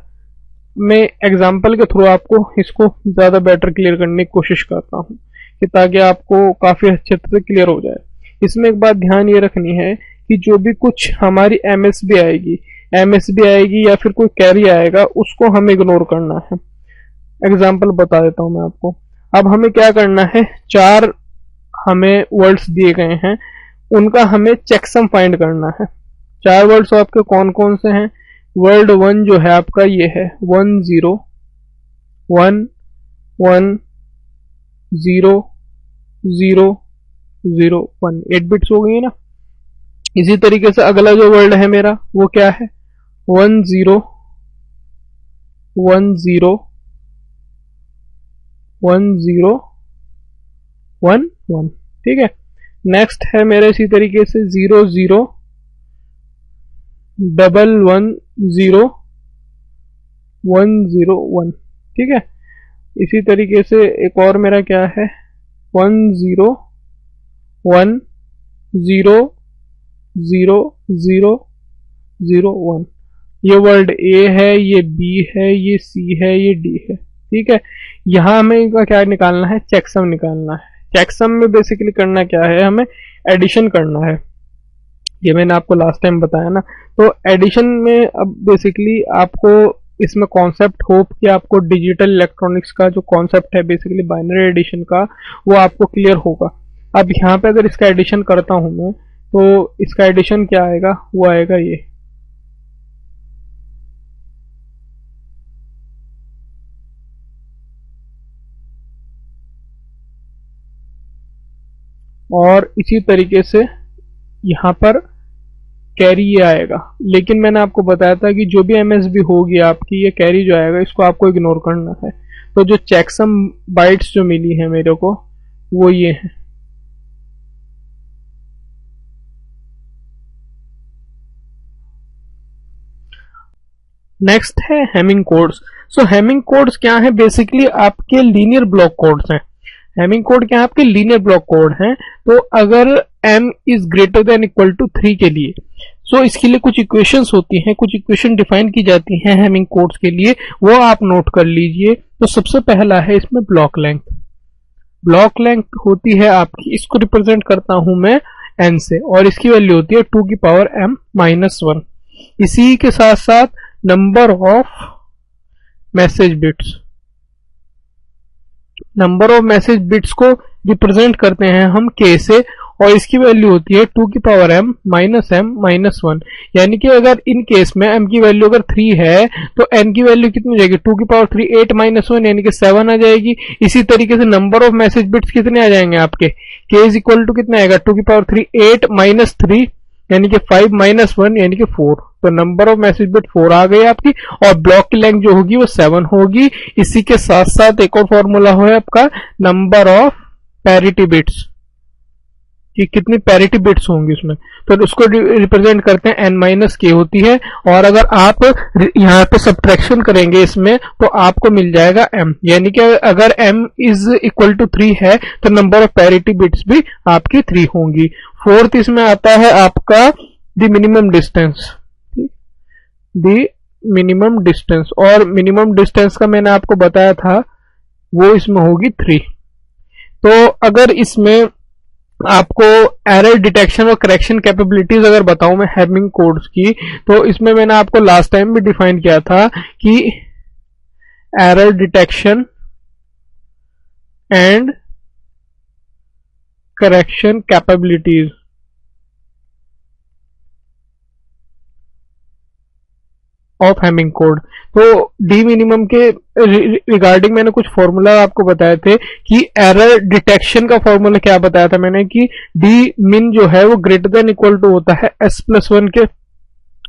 मैं एग्जांपल के थ्रू आपको इसको ज्यादा बेटर क्लियर करने की कोशिश करता हूँ कि ताकि आपको काफी अच्छे से क्लियर हो जाए। इसमें एक बात ध्यान ये रखनी है कि जो भी कुछ हमारी एमएसबी आएगी या फिर कोई कैरी आएगा, उसको हमें इग्नोर करना है। एग्जाम्पल बता देता हूं मैं आपको। अब हमें क्या करना है, 4 हमें वर्ड्स दिए गए हैं, उनका हमें चेकसम फाइंड करना है। 4 वर्ड्स आपके कौन कौन से हैं। वर्ड 1 जो है आपका ये है 1 0 1 1 0 0 0 1, 8 बिट्स हो गई ना। इसी तरीके से अगला जो वर्ड है मेरा वो क्या है, 1 0 1 0 1 0 1 1। ठीक है, नेक्स्ट है मेरे इसी तरीके से 0 0 1 1 0 1 0 1। ठीक है, इसी तरीके से एक और मेरा क्या है 1 0 1 0 0 0 0 1। ये वर्ड ए है, ये बी है, ये सी है, ये डी है। ठीक है, यहां हमें क्या निकालना है, चेकसम निकालना है। चेकसम में बेसिकली करना क्या है, हमें एडिशन करना है। ये मैंने आपको लास्ट टाइम बताया ना। तो एडिशन में अब बेसिकली आपको इसमें कॉन्सेप्ट होप कि आपको डिजिटल इलेक्ट्रॉनिक्स का जो कॉन्सेप्ट है बेसिकली बाइनरी एडिशन का, वो आपको क्लियर होगा। अब यहाँ पे अगर इसका एडिशन करता हूं मैं, तो इसका एडिशन क्या आएगा, वो आएगा ये। और इसी तरीके से यहाँ पर कैरी ये आएगा। लेकिन मैंने आपको बताया था कि जो भी एमएसबी होगी आपकी, ये कैरी जो आएगा इसको आपको इग्नोर करना है। तो जो चेकसम बाइट्स जो मिली है मेरे को वो ये है। नेक्स्ट है हेमिंग कोड्स। सो हेमिंग कोड्स क्या है, बेसिकली आपके लीनियर ब्लॉक कोड्स हैं। हेमिंग कोड क्या है, आपके लीनियर ब्लॉक कोड हैं। तो अगर m is greater than equal to 3 के लिए, सो इसके लिए कुछ इक्वेशंस होती हैं, कुछ इक्वेशन डिफाइन की जाती हैं हेमिंग कोड्स के लिए, वो आप नोट कर लीजिए। तो सबसे पहला है इसमें ब्लॉक लेंथ। ब्लॉक लेंथ होती है आपकी, इसको रिप्रेजेंट करता हूं मैं n से, और इसकी वैल्यू होती है 2 की पावर m माइनस 1। इसी के साथ साथ number of message bits, number of message bits को रिप्रेजेंट करते हैं हम k से, और इसकी वैल्यू होती है 2 की पावर m माइनस 1। यानी कि अगर इन केस में m की वैल्यू अगर 3 है तो n की वैल्यू कितनी हो जाएगी, 2 की पावर 3 8 माइनस 1 यानी कि 7 आ जाएगी। इसी तरीके से नंबर ऑफ मैसेज बिट्स कितने आ जाएंगे आपके, k इज इक्वल टू कितना आएगा, 2 की पावर 3 8 माइनस 3 यानी कि 5 माइनस 1 यानी कि 4। तो नंबर ऑफ मैसेज बिट 4 आ गई आपकी, और ब्लॉक की लेंथ जो होगी वो 7 होगी। इसी के साथ साथ एक और फॉर्मूला है आपका नंबर ऑफ पैरिटी बिट्स, कि कितनी पैरिटी बिट्स होंगी उसमें, तो उसको रिप्रेजेंट करते हैं n माइनस के होती है। और अगर आप यहाँ पे सब्ट्रैक्शन करेंगे इसमें तो आपको मिल जाएगा m, यानी कि अगर m इज इक्वल टू 3 है तो नंबर ऑफ पैरिटी बिट्स भी आपकी 3 होंगी। फोर्थ इसमें आता है आपका the minimum distance, the minimum distance, और मिनिमम डिस्टेंस का मैंने आपको बताया था वो इसमें होगी 3। तो अगर इसमें आपको एरर डिटेक्शन और करेक्शन कैपेबिलिटीज अगर बताऊं मैं हेमिंग कोड्स की, तो इसमें मैंने आपको लास्ट टाइम भी डिफाइन किया था कि error detection and correction capabilities of Hamming code. तो डी मिनिमम के रिगार्डिंग मैंने कुछ फॉर्मूला आपको बताए थे कि एरर डिटेक्शन का फॉर्मूला क्या बताया था मैंने कि डी मिन जो है वो ग्रेटर देन इक्वल टू होता है s+1 के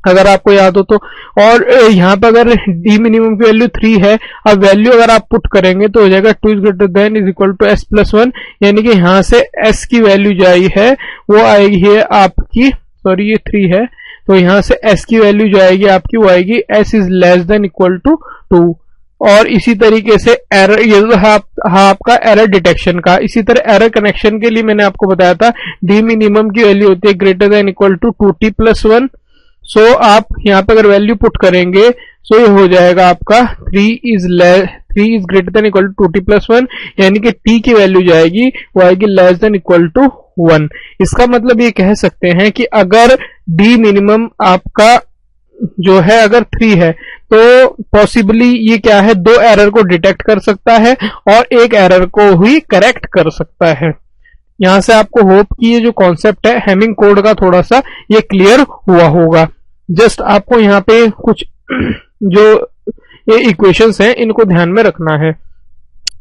अगर आपको याद हो तो। और यहाँ पर अगर डी मिनिमम की वैल्यू 3 है, अब वैल्यू अगर आप पुट करेंगे तो हो जाएगा 2 is greater than is equal to s plus 1, यानी कि यहाँ से एस की वैल्यू जो आई है वो आएगी है आपकी, सॉरी ये 3 है, तो यहाँ से एस की वैल्यू जो आएगी आपकी वो आएगी s is less than equal to 2। और इसी तरीके से एरर, ये तो आपका एरर डिटेक्शन का। इसी तरह एरर कनेक्शन के लिए मैंने आपको बताया था डी मिनिमम की वैल्यू होती है greater than equal to 2t plus 1। So आप यहाँ पे अगर वैल्यू पुट करेंगे सो ये हो जाएगा आपका 3 is greater than equal to 2t plus 1, यानी कि t की वैल्यू जाएगी वो आएगी लेस देन इक्वल टू 1। इसका मतलब ये कह सकते हैं कि अगर d मिनिमम आपका जो है अगर 3 है तो पॉसिबली ये क्या है, 2 एरर को डिटेक्ट कर सकता है और 1 एरर को ही करेक्ट कर सकता है। यहां से आपको होप कि ये जो कॉन्सेप्ट है हेमिंग कोड का थोड़ा सा ये क्लियर हुआ होगा। जस्ट आपको यहाँ पे कुछ जो ये इक्वेशंस हैं इनको ध्यान में रखना है।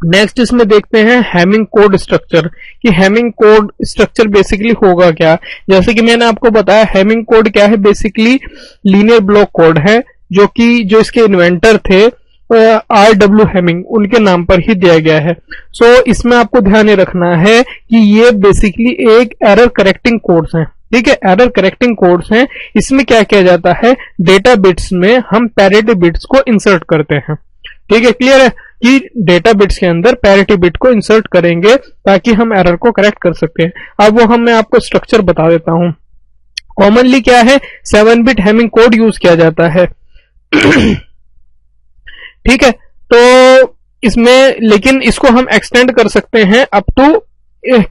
नेक्स्ट इसमें देखते हैं हेमिंग कोड स्ट्रक्चर, कि हेमिंग कोड स्ट्रक्चर बेसिकली होगा क्या। जैसे कि मैंने आपको बताया हेमिंग कोड क्या है, बेसिकली लीनियर ब्लॉक कोड है, जो इसके इन्वेंटर थे R.W. हेमिंग, उनके नाम पर ही दिया गया है। सो इसमें आपको ध्यान रखना है कि ये बेसिकली एक एरर करेक्टिंग कोड्स हैं, ठीक है, एरर करेक्टिंग कोड्स हैं। इसमें क्या किया जाता है, डेटा बिट्स में हम पैरिटी बिट्स को इंसर्ट करते हैं, ठीक है, क्लियर है कि डेटा बिट्स के अंदर पैरिटी बिट को इंसर्ट करेंगे ताकि हम एरर को करेक्ट कर सकें। अब वो मैं आपको स्ट्रक्चर बता देता हूं। कॉमनली क्या है, 7 बिट हेमिंग कोड यूज किया जाता है ठीक है, तो इसमें लेकिन इसको हम एक्सटेंड कर सकते हैं अप टू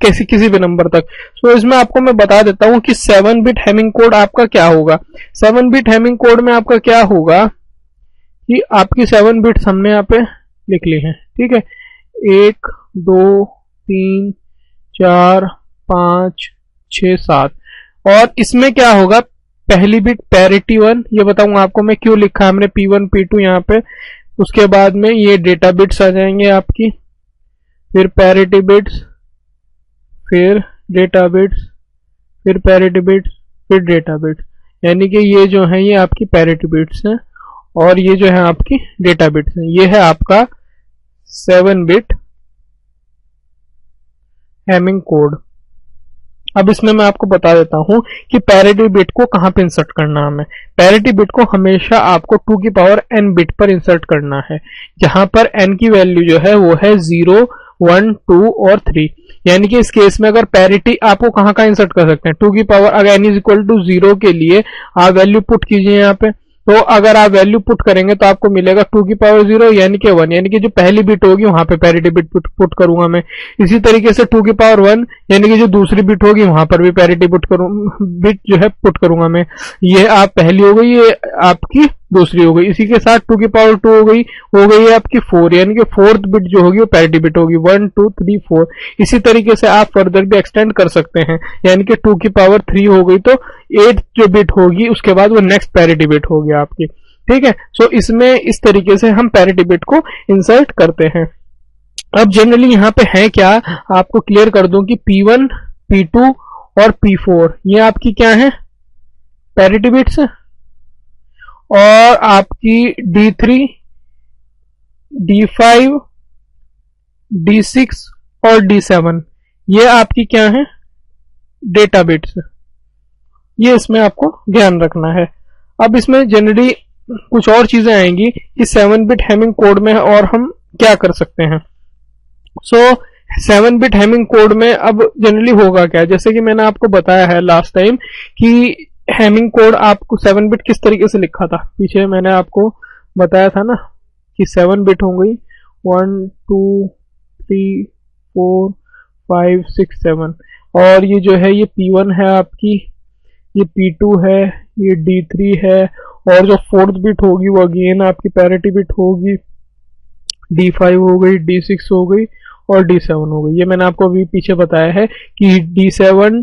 किसी भी नंबर तक। सो इसमें आपको मैं बता देता हूं कि 7 बिट हेमिंग कोड आपका क्या होगा। 7 बिट हेमिंग कोड में आपका क्या होगा कि आपकी 7 बिट्स हमने यहाँ पे लिख ली हैं, ठीक है, 1 2 3 4 5 6 7। और इसमें क्या होगा, पहली बिट पैरिटी 1, ये बताऊंगा आपको मैं क्यों लिखा है हमने P1 P2 यहाँ पे। उसके बाद में ये डेटा बिट्स आ जाएंगे आपकी, फिर पैरिटी बिट्स, फिर डेटा बिट्स, फिर पैरिटी बिट्स, फिर डेटा बिट्स, यानी कि ये जो है ये आपकी पैरिटी बिट्स हैं और ये जो है आपकी डेटा बिट्स हैं। ये है आपका 7 बिट हेमिंग कोड। अब इसमें मैं आपको बता देता हूं कि पैरिटी बिट को कहां पे इंसर्ट करना है हमें। पैरिटी बिट को हमेशा आपको 2 की पावर n बिट पर इंसर्ट करना है, जहां पर n की वैल्यू जो है वो है 0 1 2 और 3। यानी कि इस केस में अगर पैरिटी आपको कहां इंसर्ट कर सकते हैं, 2 की पावर अगर n इज इक्वल टू 0 के लिए आप वैल्यू पुट कीजिए यहाँ पे, तो अगर आप वैल्यू पुट करेंगे तो आपको मिलेगा 2 की पावर 0 यानी कि 1, यानी कि जो पहली बिट होगी वहां पे पैरिटी बिट पुट करूंगा मैं। इसी तरीके से 2 की पावर 1 यानी कि जो दूसरी बिट होगी वहां पर भी पैरिटी बिट जो है पुट करूंगा मैं। ये आप पहली हो गई, ये आपकी दूसरी हो गई। इसी के साथ 2 की पावर 2 हो गई है आपकी 4, यानी कि 4th बिट जो होगी वो पैरिटी बिट होगी, 1 2 3 4। इसी तरीके से आप फर्दर भी एक्सटेंड कर सकते हैं, यानी कि 2 की पावर 3 हो गई तो 8th जो बिट होगी उसके बाद वो नेक्स्ट पैरिटी बिट होगी आपकी, ठीक है। सो इसमें इस तरीके से हम पैरिटी बिट को इंसर्ट करते हैं। अब जनरली यहाँ पे है क्या, आपको क्लियर कर दूं कि P1 P2 और P4 ये आपकी क्या है, पैरिटी बिट्स, और आपकी D3 D5 D6 और D7 ये आपकी क्या है, डेटा बिट्स। ये इसमें आपको ध्यान रखना है। अब इसमें जनरली कुछ और चीजें आएंगी कि 7 बिट हेमिंग कोड में और हम क्या कर सकते हैं। सो 7 बिट हेमिंग कोड में अब जनरली होगा क्या, जैसे कि मैंने आपको बताया है लास्ट टाइम कि हेमिंग कोड आपको 7 बिट किस तरीके से लिखा था, पीछे मैंने आपको बताया था ना कि 7 बिट हो गई 1 2 3 4 5 6 7, और ये जो है ये P1 है आपकी, ये P2 है, ये D3 है, और जो 4th बिट होगी वो अगेन आपकी पैरिटी बिट होगी, D5 हो गई, D6 हो गई और D7 हो गई। ये मैंने आपको अभी पीछे बताया है कि D7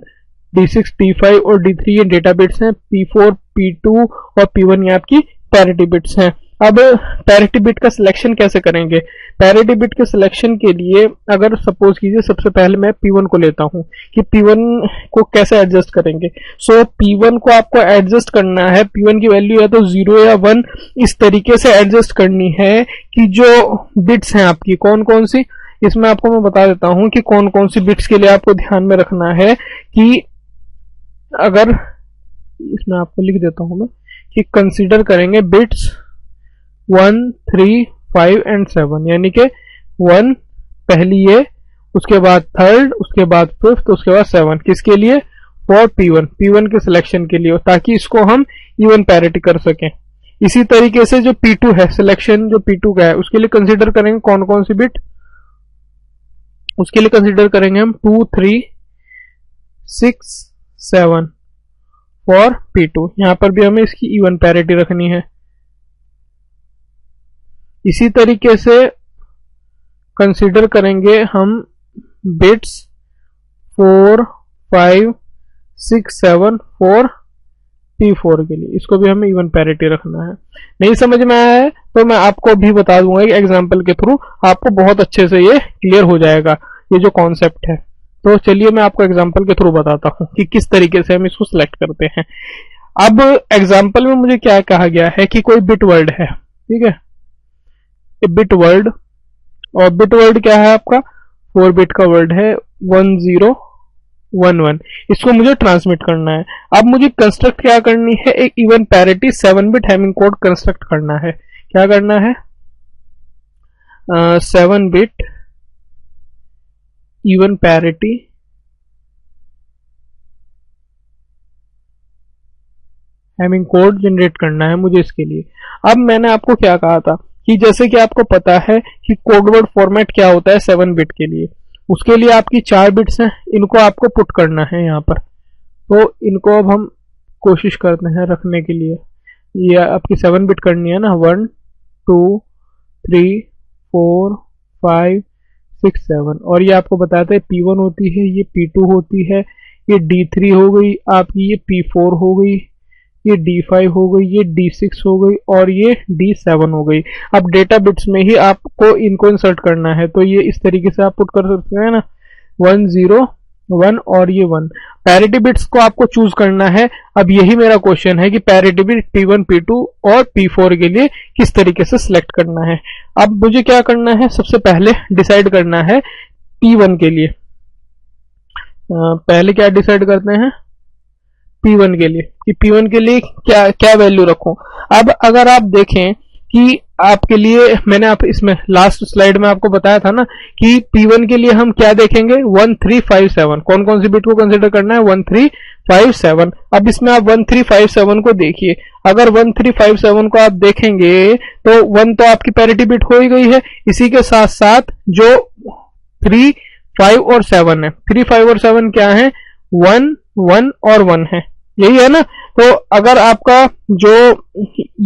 D6 D5 और D3 ये डेटा बिट्स हैं, P4 P2 और P1 ये आपकी पैरिटी बिट्स हैं। अब पैरिटी बिट का सिलेक्शन कैसे करेंगे? पैरिटी बिट के सिलेक्शन के लिए अगर सपोज कीजिए सबसे पहले मैं P1 को लेता हूं कि P1 को कैसे एडजस्ट करेंगे। सो P1 को आपको एडजस्ट करना है, P1 की वैल्यू या तो 0 या 1 इस तरीके से एडजस्ट करनी है कि जो बिट्स हैं आपकी कौन कौन सी, इसमें आपको मैं बता देता हूं कि कौन कौन सी बिट्स के लिए आपको ध्यान में रखना है कि अगर इसमें आपको लिख देता हूं मैं कि कंसीडर करेंगे बिट्स 1, 3, 5 एंड 7, यानी कि 1 पहली ये, उसके बाद थर्ड, उसके बाद फिफ्थ, उसके बाद 7, किसके लिए? फॉर P1 के सिलेक्शन के लिए, ताकि इसको हम इवन पैरिटी कर सकें। इसी तरीके से जो P2 है, सिलेक्शन जो P2 का है उसके लिए कंसीडर करेंगे कौन कौन सी बिट, उसके लिए कंसीडर करेंगे हम 2, 3, 6, 7 फॉर P2। यहां पर भी हमें इसकी इवन पैरिटी रखनी है। इसी तरीके से कंसीडर करेंगे हम बिट्स 4, 5, 6, 7 फॉर P4 के लिए, इसको भी हमें इवन पैरिटी रखना है। नहीं समझ में आया है तो मैं आपको भी बता दूंगा कि एग्जाम्पल के थ्रू आपको बहुत अच्छे से ये क्लियर हो जाएगा ये जो कॉन्सेप्ट है। तो चलिए मैं आपको एग्जाम्पल के थ्रू बताता हूं कि किस तरीके से हम इसको सिलेक्ट करते हैं। अब एग्जाम्पल में मुझे क्या कहा गया है कि कोई बिट वर्ड है, ठीक है, बिट वर्ड, और बिट वर्ड क्या है आपका 4 बिट का वर्ड है 1011, इसको मुझे ट्रांसमिट करना है। अब मुझे कंस्ट्रक्ट क्या करनी है, एक even parity 7 bit Hamming code construct करना है। क्या करना है? 7 bit even parity Hamming code generate करना है मुझे इसके लिए। अब मैंने आपको क्या कहा था कि जैसे कि आपको पता है कि कोडवर्ड फॉर्मेट क्या होता है 7 बिट के लिए, उसके लिए आपकी 4 बिट्स हैं, इनको आपको पुट करना है यहाँ पर। तो इनको अब हम कोशिश करते हैं रखने के लिए। ये आपकी 7 बिट करनी है ना, 1, 2, 3, 4, 5, 6, 7, और ये आपको बताते हैं P1 होती है, ये P2 होती है, ये D3 हो गई आपकी, ये P4 हो गई, ये D5 हो गई, ये D6 हो गई और ये D7 हो गई। अब डेटा बिट्स में ही आपको इनको इंसर्ट करना है, तो ये इस तरीके से आप पुट कर सकते हैं ना, 1, 0, 1 और ये 1। पैरिटी बिट्स को आपको चूज करना है। अब यही मेरा क्वेश्चन है कि पैरिटी बिट P1, P2 और P4 के लिए किस तरीके से सिलेक्ट करना है। अब मुझे क्या करना है, सबसे पहले डिसाइड करना है P1 के लिए। पहले क्या डिसाइड करते हैं P1 के लिए कि P1 के लिए क्या क्या वैल्यू रखूं। अब अगर आप देखें कि आपके लिए मैंने आप इसमें लास्ट स्लाइड में आपको बताया था ना कि P1 के लिए हम क्या देखेंगे 1, 3, 5, 7, कौन कौन सी बिट को कंसीडर करना है 1, 3, 5, 7। अब इसमें आप 1, 3, 5, 7 को देखिए। अगर 1, 3, 5, 7 को आप देखेंगे तो 1 तो आपकी पैरिटी बिट हो ही गई है, इसी के साथ साथ जो 3, 5 और 7 है, 3, 5 और 7 क्या है 1, 1 और 1 है, यही है ना। तो अगर आपका जो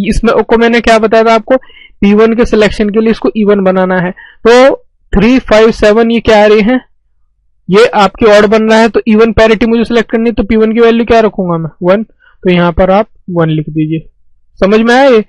इसमें को मैंने क्या बताया था आपको P1 के सिलेक्शन के लिए इसको इवन बनाना है, तो 3, 5, 7 ये क्या आ रही है, ये आपकी ऑड बन रहा है, तो इवन पैरिटी मुझे सिलेक्ट करनी है, तो P1 की वैल्यू क्या रखूंगा मैं 1, तो यहां पर आप 1 लिख दीजिए। समझ में आया? ये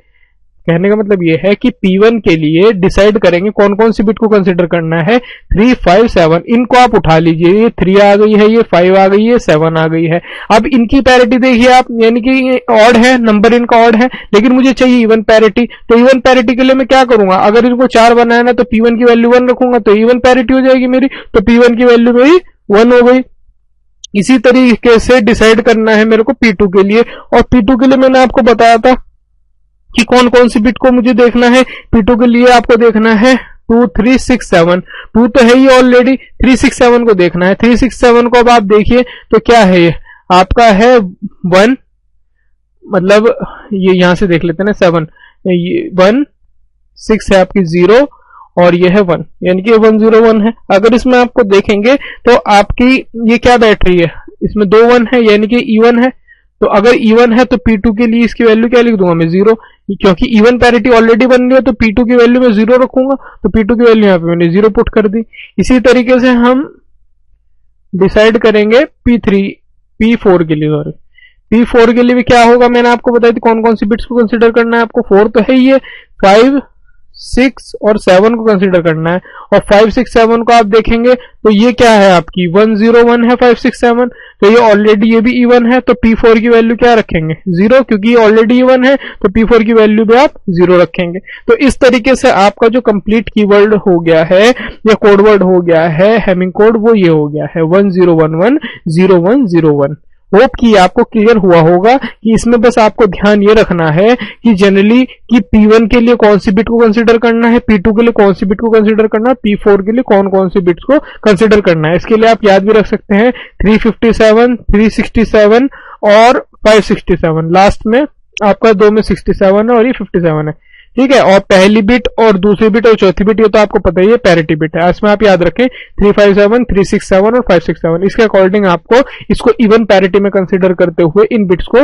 कहने का मतलब ये है कि P1 के लिए डिसाइड करेंगे कौन कौन सी बिट को कंसीडर करना है 3, 5, 7, इनको आप उठा लीजिए। ये 3 आ गई है, ये 5 आ गई है, 7 आ गई है। अब इनकी पैरिटी देखिए आप, यानी कि ये ऑड है, नंबर इनका ऑड है, लेकिन मुझे चाहिए इवन पैरिटी। तो इवन पैरिटी के लिए मैं क्या करूंगा, अगर इनको 4 बनाया ना तो P1 की वैल्यू 1 रखूंगा तो इवन पैरिटी हो जाएगी मेरी, तो P1 की वैल्यू मेरी 1 हो गई। इसी तरीके से डिसाइड करना है मेरे को P2 के लिए, और P2 के लिए मैंने आपको बताया था कि कौन कौन सी बिट को मुझे देखना है। P2 के लिए आपको देखना है 2, 3, 6, 7, 2 तो है ही ऑलरेडी, 3, 6, 7 को देखना है। 3, 6, 7 को अब आप देखिए तो क्या है, ये आपका है 1, मतलब ये यहां से देख लेते हैं ना 7, ये 1, 6 है आपकी 0 और ये है 1, यानी कि 1, 0, 1 है। अगर इसमें आपको देखेंगे तो आपकी ये क्या बैठ रही है, इसमें 2 1 है, यानी कि इवन है। तो अगर इवन है तो P2 के लिए इसकी वैल्यू क्या लिख दूंगा मैं 0, क्योंकि इवन पैरिटी ऑलरेडी बन रही है, तो P2 की वैल्यू मैं 0 रखूंगा, तो P2 की वैल्यू यहाँ पे मैंने 0 पुट कर दी। इसी तरीके से हम डिसाइड करेंगे P4 के लिए, P4 के लिए भी क्या होगा, मैंने आपको बताया थी कौन कौन सी बिट्स को कंसीडर करना है आपको। 4 तो है ही है, 5, 6 और 7 को कंसीडर करना है। और 5, 6, 7 को आप देखेंगे तो ये क्या है आपकी 101 है 5, 6, 7, तो ये ऑलरेडी ये भी इवन है, तो P4 की वैल्यू क्या रखेंगे 0, क्योंकि ये ऑलरेडी इवन है तो P4 की वैल्यू भी आप 0 रखेंगे। तो इस तरीके से आपका जो कंप्लीट कीवर्ड हो गया है या कोड वर्ड हो गया है हेमिंग कोड, वो ये हो गया है 10110101। होप कि आपको क्लियर हुआ होगा कि इसमें बस आपको ध्यान ये रखना है कि जनरली कि P1 के लिए कौन सी बिट को कंसीडर करना है, P2 के लिए कौन सी बिट को कंसीडर करना है, P4 के लिए कौन कौन सी बिट्स को कंसीडर करना है। इसके लिए आप याद भी रख सकते हैं 357, 367 और 567। लास्ट में आपका 2 में 67 है और ये 57 है, ठीक है। और पहली बिट और दूसरी बिट और चौथी बिट ये तो आपको पता ही है पैरिटी बिट है। इसमें आप याद रखें 357, 367 और 567। इसके अकॉर्डिंग आपको इसको इवन पैरिटी में कंसीडर करते हुए इन बिट्स को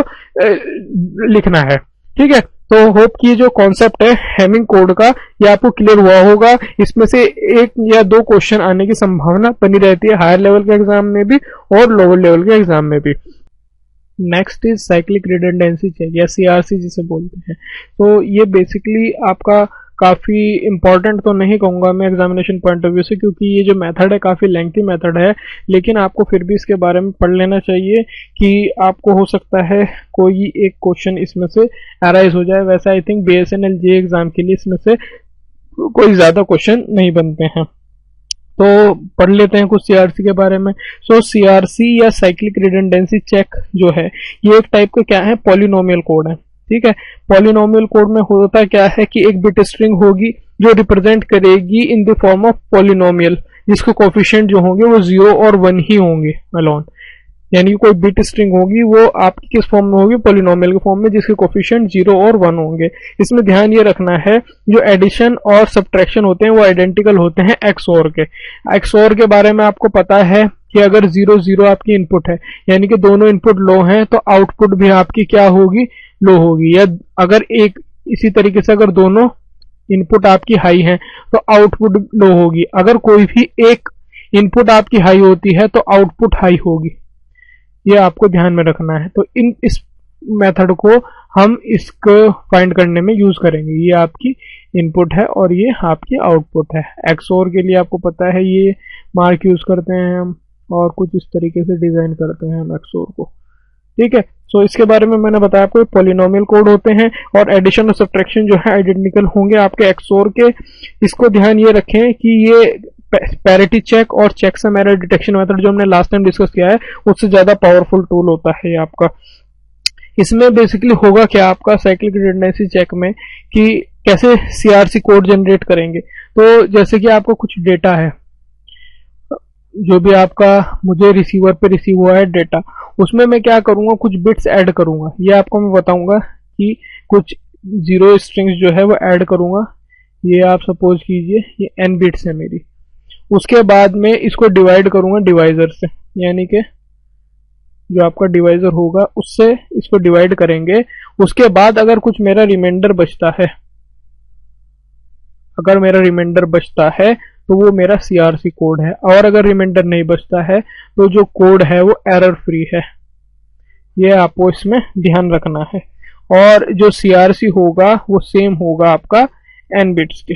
लिखना है, ठीक है। तो होप कि जो कॉन्सेप्ट है हेमिंग कोड का ये आपको क्लियर हुआ होगा। इसमें से 1 या 2 क्वेश्चन आने की संभावना बनी रहती है हायर लेवल के एग्जाम में भी और लोअर लेवल के एग्जाम में भी। Next is cyclic redundancy check या CRC जिसे बोलते हैं। तो ये बेसिकली आपका काफ़ी इंपॉर्टेंट तो नहीं कहूँगा मैं एग्जामिनेशन पॉइंट ऑफ व्यू से, क्योंकि ये जो मेथड है काफ़ी लेंथी मेथड है, लेकिन आपको फिर भी इसके बारे में पढ़ लेना चाहिए कि आपको हो सकता है कोई एक क्वेश्चन इसमें से अराइज हो जाए। वैसे I think BSNL JEE exam के लिए इसमें से कोई ज़्यादा क्वेश्चन नहीं बनते हैं। तो पढ़ लेते हैं कुछ CRC के बारे में। सो CRC या साइक्लिक रिडंडेंसी चेक जो है ये एक टाइप का क्या है पॉलिनोमियल कोड है, ठीक है। पॉलिनोमियल कोड में होता क्या है कि एक बिट स्ट्रिंग होगी जो रिप्रेजेंट करेगी in the form of polynomial, जिसके कोफिशिएंट जो होंगे वो 0 और 1 ही होंगे अलोन। यानी कि कोई बिट स्ट्रिंग होगी वो आपकी किस फॉर्म में होगी पॉलिनोमियल के फॉर्म में, जिसके कोफिशिएंट 0 और 1 होंगे। इसमें ध्यान ये रखना है जो एडिशन और सब्ट्रैक्शन होते हैं वो आइडेंटिकल होते हैं XOR के। XOR के बारे में आपको पता है कि अगर 0 0 आपकी इनपुट है यानी कि दोनों इनपुट लो हैं तो आउटपुट भी आपकी क्या होगी लो होगी। या अगर एक इसी तरीके से अगर दोनों इनपुट आपकी हाई है तो आउटपुट लो होगी। अगर कोई भी एक इनपुट आपकी हाई होती है तो आउटपुट हाई होगी, ये आपको ध्यान में रखना है। तो इस मेथड को हम इसको फाइंड करने में यूज करेंगे। ये आपकी इनपुट है और ये आपकी आउटपुट है। XOR के लिए आपको पता है ये मार्क यूज करते हैं हम और कुछ इस तरीके से डिजाइन करते हैं हम XOR को, ठीक है। सो इसके बारे में मैंने बताया आपको पॉलिनोमियल कोड होते हैं और एडिशन और सब्ट्रैक्शन जो है आइडेंटिकल होंगे आपके XOR के। इसको ध्यान ये रखें कि ये पैरिटी चेक और checksum error detection method जो हमने लास्ट टाइम डिस्कस किया है उससे ज्यादा पावरफुल टूल होता है ये आपका। इसमें बेसिकली होगा क्या आपका साइक्लिक रिडंडेंसी चेक में कि कैसे CRC कोड जनरेट करेंगे। तो जैसे कि आपको कुछ डेटा है जो भी आपका मुझे रिसीवर पे रिसीव हुआ है डेटा, उसमें मैं क्या करूंगा कुछ बिट्स ऐड करूंगा। ये आपको मैं बताऊंगा कि कुछ 0 स्ट्रिंग्स जो है वो ऐड करूंगा। ये आप सपोज कीजिए ये n बिट्स है मेरी। उसके बाद में इसको डिवाइड करूंगा डिवाइजर से, यानी कि जो आपका डिवाइजर होगा उससे इसको डिवाइड करेंगे। उसके बाद अगर कुछ मेरा रिमाइंडर बचता है, अगर मेरा रिमाइंडर बचता है तो वो मेरा CRC कोड है, और अगर रिमाइंडर नहीं बचता है तो जो कोड है वो एरर फ्री है। ये आपको इसमें ध्यान रखना है। और जो CRC होगा वो सेम होगा आपका n बिट्स के,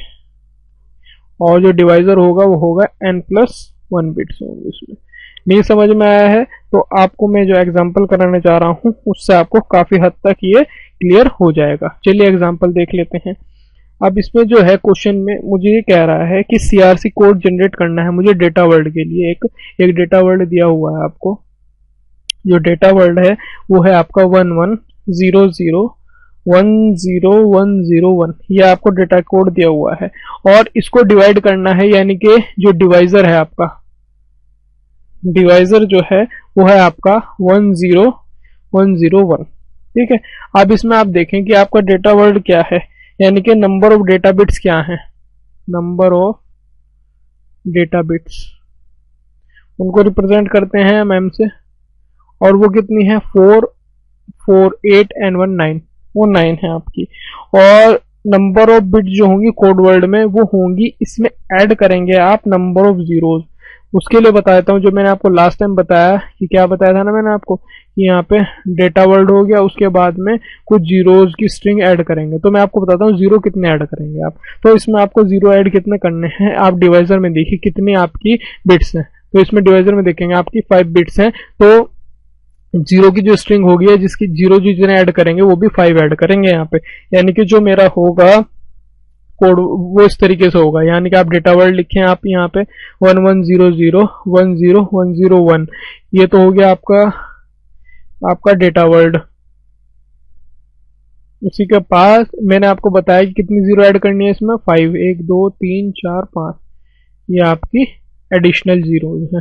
और जो डिवाइजर होगा वो होगा n+1 बिट्स होंगे इसमें। नहीं समझ में आया है तो आपको मैं जो एग्जांपल कराने जा रहा हूं उससे आपको काफी हद तक ये क्लियर हो जाएगा। चलिए एग्जांपल देख लेते हैं। अब इसमें जो है क्वेश्चन में मुझे ये कह रहा है कि CRC कोड जनरेट करना है मुझे डेटा वर्ल्ड के लिए। एक डेटा वर्ल्ड दिया हुआ है आपको। जो डेटा वर्ल्ड है वो है आपका 1100101101। ये आपको डेटा कोड दिया हुआ है और इसको डिवाइड करना है, यानी कि जो डिवाइजर है आपका, डिवाइजर जो है वो है आपका 10101, ठीक है। अब इसमें आप देखें कि आपका डेटा वर्ल्ड क्या है, यानी कि नंबर ऑफ डेटा बिट्स क्या है, नंबर ऑफ डेटा बिट्स उनको रिप्रेजेंट करते हैं हम m से, और वो कितनी है 4 4 8 and 1 9, वो 9 है आपकी। और नंबर ऑफ बिट्स जो होंगी कोड वर्ड में वो होंगी, इसमें ऐड करेंगे आप नंबर ऑफ जीरोज, उसके लिए बता देता हूँ जो मैंने आपको लास्ट टाइम बताया कि क्या बताया था ना मैंने आपको कि यहाँ पे डेटा वर्ल्ड हो गया, उसके बाद में कुछ जीरोज की स्ट्रिंग ऐड करेंगे। तो मैं आपको बताता हूँ जीरो कितने ऐड करेंगे आप। तो इसमें आपको जीरो ऐड कितने करने हैं, आप डिवाइजर में देखिए कितनी आपकी बिट्स हैं। तो इसमें डिवाइजर में देखेंगे आपकी 5 बिट्स हैं, तो जीरो की जो स्ट्रिंग होगी जिसकी जीरो जितने ऐड करेंगे वो भी 5 ऐड करेंगे यहाँ पे। यानी कि जो मेरा होगा कोड वो इस तरीके से होगा, यानी कि आप डेटा वर्ल्ड लिखें आप यहाँ पे 1100 10 101, ये तो हो गया आपका आपका डेटा वर्ल्ड। उसी के पास मैंने आपको बताया कि कितनी जीरो ऐड करनी है इसमें, 5, 1 2 3 4 5, ये आपकी एडिशनल जीरोज है,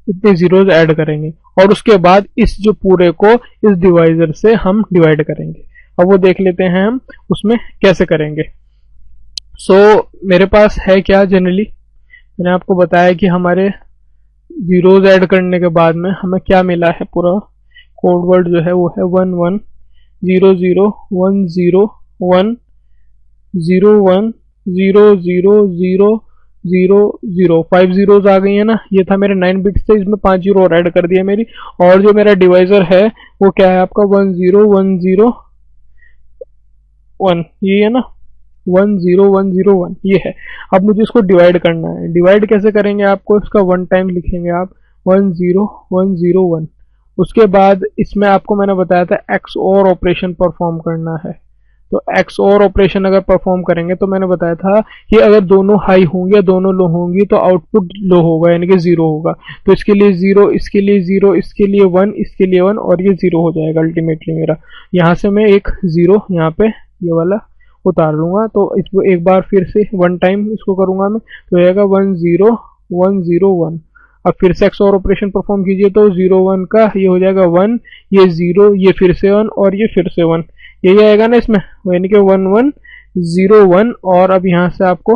इतने जीरोज ऐड करेंगे। और उसके बाद इस जो पूरे को इस डिवाइजर से हम डिवाइड करेंगे। अब वो देख लेते हैं हम उसमें कैसे करेंगे। मेरे पास है क्या, जनरली मैंने आपको बताया कि हमारे जीरोज ऐड करने के बाद में हमें क्या मिला है, पूरा कोड वर्ड जो है वो है 1 1 0 0 1 0 1 0 1 0 0 0 0 0, 5 जीरोज आ गई है ना। ये था मेरे 9 बिट्स थे, इसमें 5 जीरो और ऐड कर दिया मेरी। और जो मेरा डिवाइजर है वो क्या है आपका 1 0 1 0 1, ये है ना 1 0 1 0 1, ये है। अब मुझे इसको डिवाइड करना है। डिवाइड कैसे करेंगे, आपको इसका 1 टाइम लिखेंगे आप 1 0 1 0 1। उसके बाद इसमें आपको मैंने बताया था एक्स और ऑपरेशन परफॉर्म करना है। तो एक्स और ऑपरेशन अगर परफॉर्म करेंगे तो मैंने बताया था कि अगर दोनों हाई होंगे या दोनों लो होंगी तो आउटपुट लो होगा, यानी कि जीरो होगा। तो इसके लिए जीरो, इसके लिए जीरो, इसके लिए वन, इसके लिए वन, और ये जीरो हो जाएगा अल्टीमेटली मेरा। यहाँ से मैं एक जीरो यहाँ पे ये वाला उतार लूंगा। तो इसको एक बार फिर से 1 टाइम इसको करूंगा मैं, तो आएगा 1 0 1 0 1। अब फिर से एक्स और ऑपरेशन परफॉर्म कीजिए तो 0 1 का ये हो जाएगा 1, ये 0, ये फिर से 1 और ये फिर से 1, यही आएगा ना इसमें, यानी कि 1 1 0 1। और अब यहाँ से आपको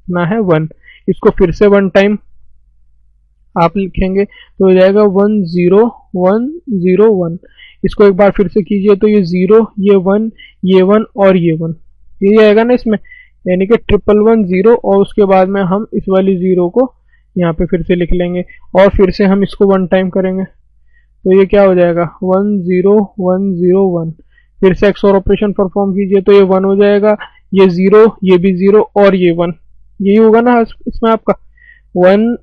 ना है 1, इसको फिर से 1 टाइम आप लिखेंगे तो हो जाएगा 1 0 1 0 1। इसको एक बार फिर से कीजिए तो ये 0, ये 1, ये 1 और ये 1, यही आएगा ना इसमें, यानी कि 111 0। और उसके बाद में हम इस वाली जीरो को यहाँ पे फिर से लिख लेंगे और फिर से हम इसको 1 टाइम करेंगे तो ये क्या हो जाएगा 1 0 1 0 1। फिर से एक्स और ऑपरेशन परफॉर्म कीजिए तो ये 1 हो जाएगा, ये 0, ये भी 0 और ये 1, यही होगा ना इसमें आपका 1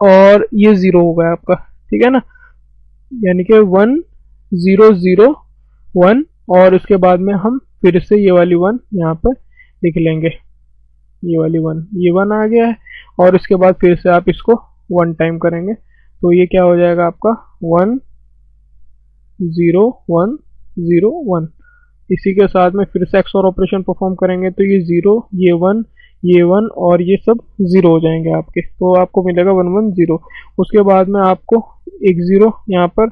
और ये 0 होगा आपका, ठीक है ना। यानी कि 1 0 0 1 और उसके बाद में हम फिर से ये वाली 1 यहाँ पर लिख लेंगे, ये वाली 1, ये 1 आ गया है। और उसके बाद फिर से आप इसको 1 टाइम करेंगे तो ये क्या हो जाएगा आपका 1 0 1 0 1। इसी के साथ में फिर से एक्स और ऑपरेशन परफॉर्म करेंगे तो ये 0, ये 1, ये 1 और ये सब 0 हो जाएंगे आपके, तो आपको मिलेगा 1 1 0। उसके बाद में आपको एक 0 यहाँ पर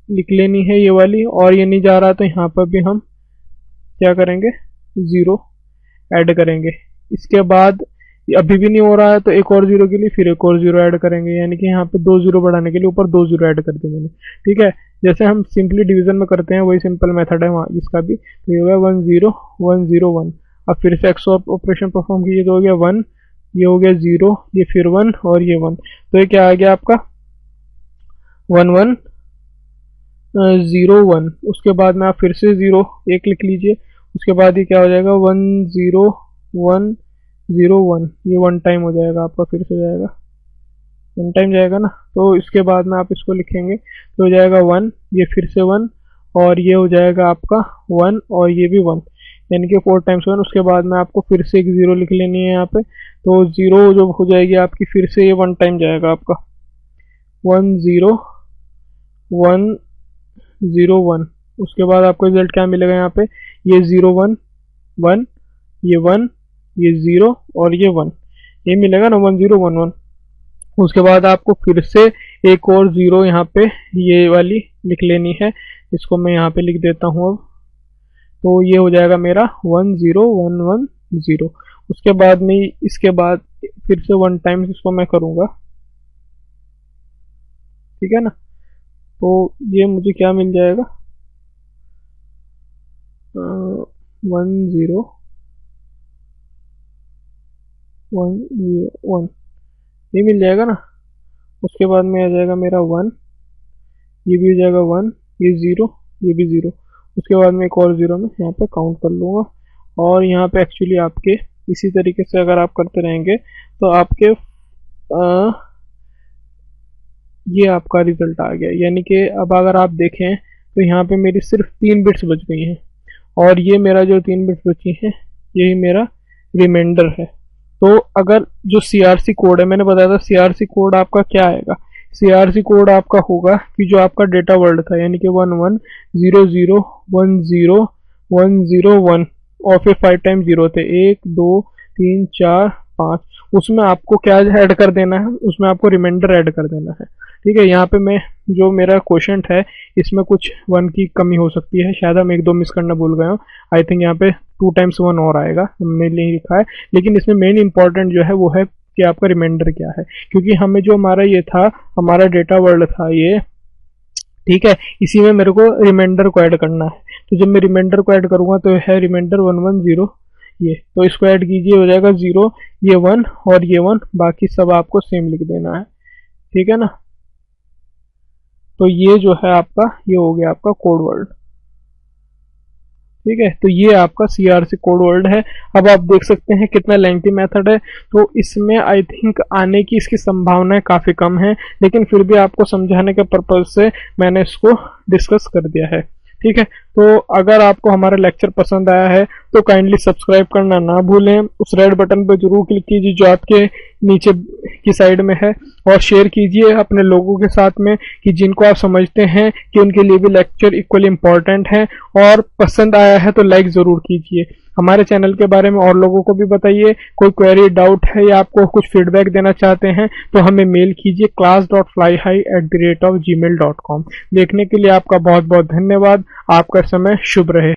लिख लेनी है ये वाली, और ये नहीं जा रहा तो यहाँ पर भी हम क्या करेंगे 0 ऐड करेंगे। इसके बाद अभी भी नहीं हो रहा है तो एक और 0 के लिए फिर एक और 0 ऐड करेंगे, यानी कि यहाँ पे 2 0 बढ़ाने के लिए ऊपर 2 0 ऐड कर दिए मैंने, ठीक है। जैसे हम सिंपली डिवीजन में करते हैं वही सिंपल मेथड है वहाँ इसका भी। तो ये हो गया 1 0 1 0 1। अब फिर से एक्स ऑपरेशन परफॉर्म कीजिए तो हो गया 1, ये हो गया 0, ये फिर 1 और ये 1, तो ये क्या आ गया आपका 1 1 0 1। उसके बाद में आप फिर से 0 एक लिख लीजिए, उसके बाद ये क्या हो जाएगा 1 0 1 0 1, ये 1 टाइम हो जाएगा आपका, फिर से जाएगा 1 टाइम जाएगा ना। तो इसके बाद में आप इसको लिखेंगे तो हो जाएगा 1, ये फिर से 1 और ये हो जाएगा आपका 1 और ये भी 1, यानी कि 4 टाइम्स 1। उसके बाद में आपको फिर से एक 0 लिख लेनी है यहाँ पे, तो 0 जो हो जाएगी आपकी फिर से ये 1 टाइम जाएगा आपका 1 0 1 0 1। उसके बाद आपको रिजल्ट क्या मिलेगा यहाँ पे, ये 0 1 1, ये 1, ये 0 और ये 1, ये मिलेगा ना 1 0 1 1। उसके बाद आपको फिर से एक और 0 यहाँ पे ये वाली लिख लेनी है, इसको मैं यहाँ पे लिख देता हूँ अब, तो ये हो जाएगा मेरा 1 0 1 1 0। उसके बाद में इसके बाद फिर से 1 टाइम इसको मैं करूँगा, ठीक है ना। तो ये मुझे क्या मिल जाएगा 1 0 1 ये मिल जाएगा ना। उसके बाद में आ जाएगा मेरा 1, ये भी हो जाएगा 1, ये 0, ये भी 0। उसके बाद में एक और 0 में यहाँ पे काउंट कर लूँगा। और यहाँ पे एक्चुअली आपके इसी तरीके से अगर आप करते रहेंगे तो आपके ये आपका रिजल्ट आ गया। यानी कि अब अगर आप देखें तो यहाँ पे मेरी सिर्फ 3 बिट्स बच गई हैं और ये मेरा जो 3 बिट्स बची हैं यही मेरा रिमाइंडर है। तो अगर जो CRC कोड है, मैंने बताया था CRC कोड आपका क्या आएगा। CRC कोड आपका होगा कि जो आपका डेटा वर्ल्ड था यानी कि 1100101101 और फिर 5 टाइम 0 थे, 1 2 3 4 5, उसमें आपको क्या ऐड कर देना है, उसमें आपको रिमाइंडर ऐड कर देना है। ठीक है, यहाँ पे मैं जो मेरा क्वेश्चन है इसमें कुछ 1 की कमी हो सकती है, शायद हम 1-2 मिस करना भूल गए हो। आई थिंक यहाँ पे 2 टाइम्स 1 और आएगा, हमने नहीं लिखा है। लेकिन इसमें मेन इंपॉर्टेंट जो है वो है कि आपका रिमाइंडर क्या है, क्योंकि हमें जो हमारा ये था, हमारा डेटा वर्ल्ड था ये, ठीक है, इसी में मेरे को रिमाइंडर को ऐड करना है। तो जब मैं रिमाइंडर को ऐड करूंगा तो है रिमाइंडर 110 ये, तो इसको ऐड कीजिए, हो जाएगा 0, ये 1 और ये 1, बाकी सब आपको सेम लिख देना है। ठीक है ना। तो ये जो है आपका, ये हो गया आपका कोड वर्ड। ठीक है, तो ये आपका CRC कोड वर्ड है। अब आप देख सकते हैं कितना लेंथी मेथड है। तो इसमें आई थिंक आने की इसकी संभावनाएं काफी कम है, लेकिन फिर भी आपको समझाने के पर्पज से मैंने इसको डिस्कस कर दिया है। ठीक है, तो अगर आपको हमारा लेक्चर पसंद आया है तो काइंडली सब्सक्राइब करना ना भूलें। उस रेड बटन पर जरूर क्लिक कीजिए जो आपके नीचे की साइड में है, और शेयर कीजिए अपने लोगों के साथ में कि जिनको आप समझते हैं कि उनके लिए भी लेक्चर इक्वली इम्पोर्टेंट है। और पसंद आया है तो लाइक जरूर कीजिए। हमारे चैनल के बारे में और लोगों को भी बताइए। कोई क्वेरी डाउट है या आपको कुछ फीडबैक देना चाहते हैं तो हमें मेल कीजिए class.flyhigh@gmail.com। देखने के लिए आपका बहुत बहुत धन्यवाद। आपका समय शुभ रहे।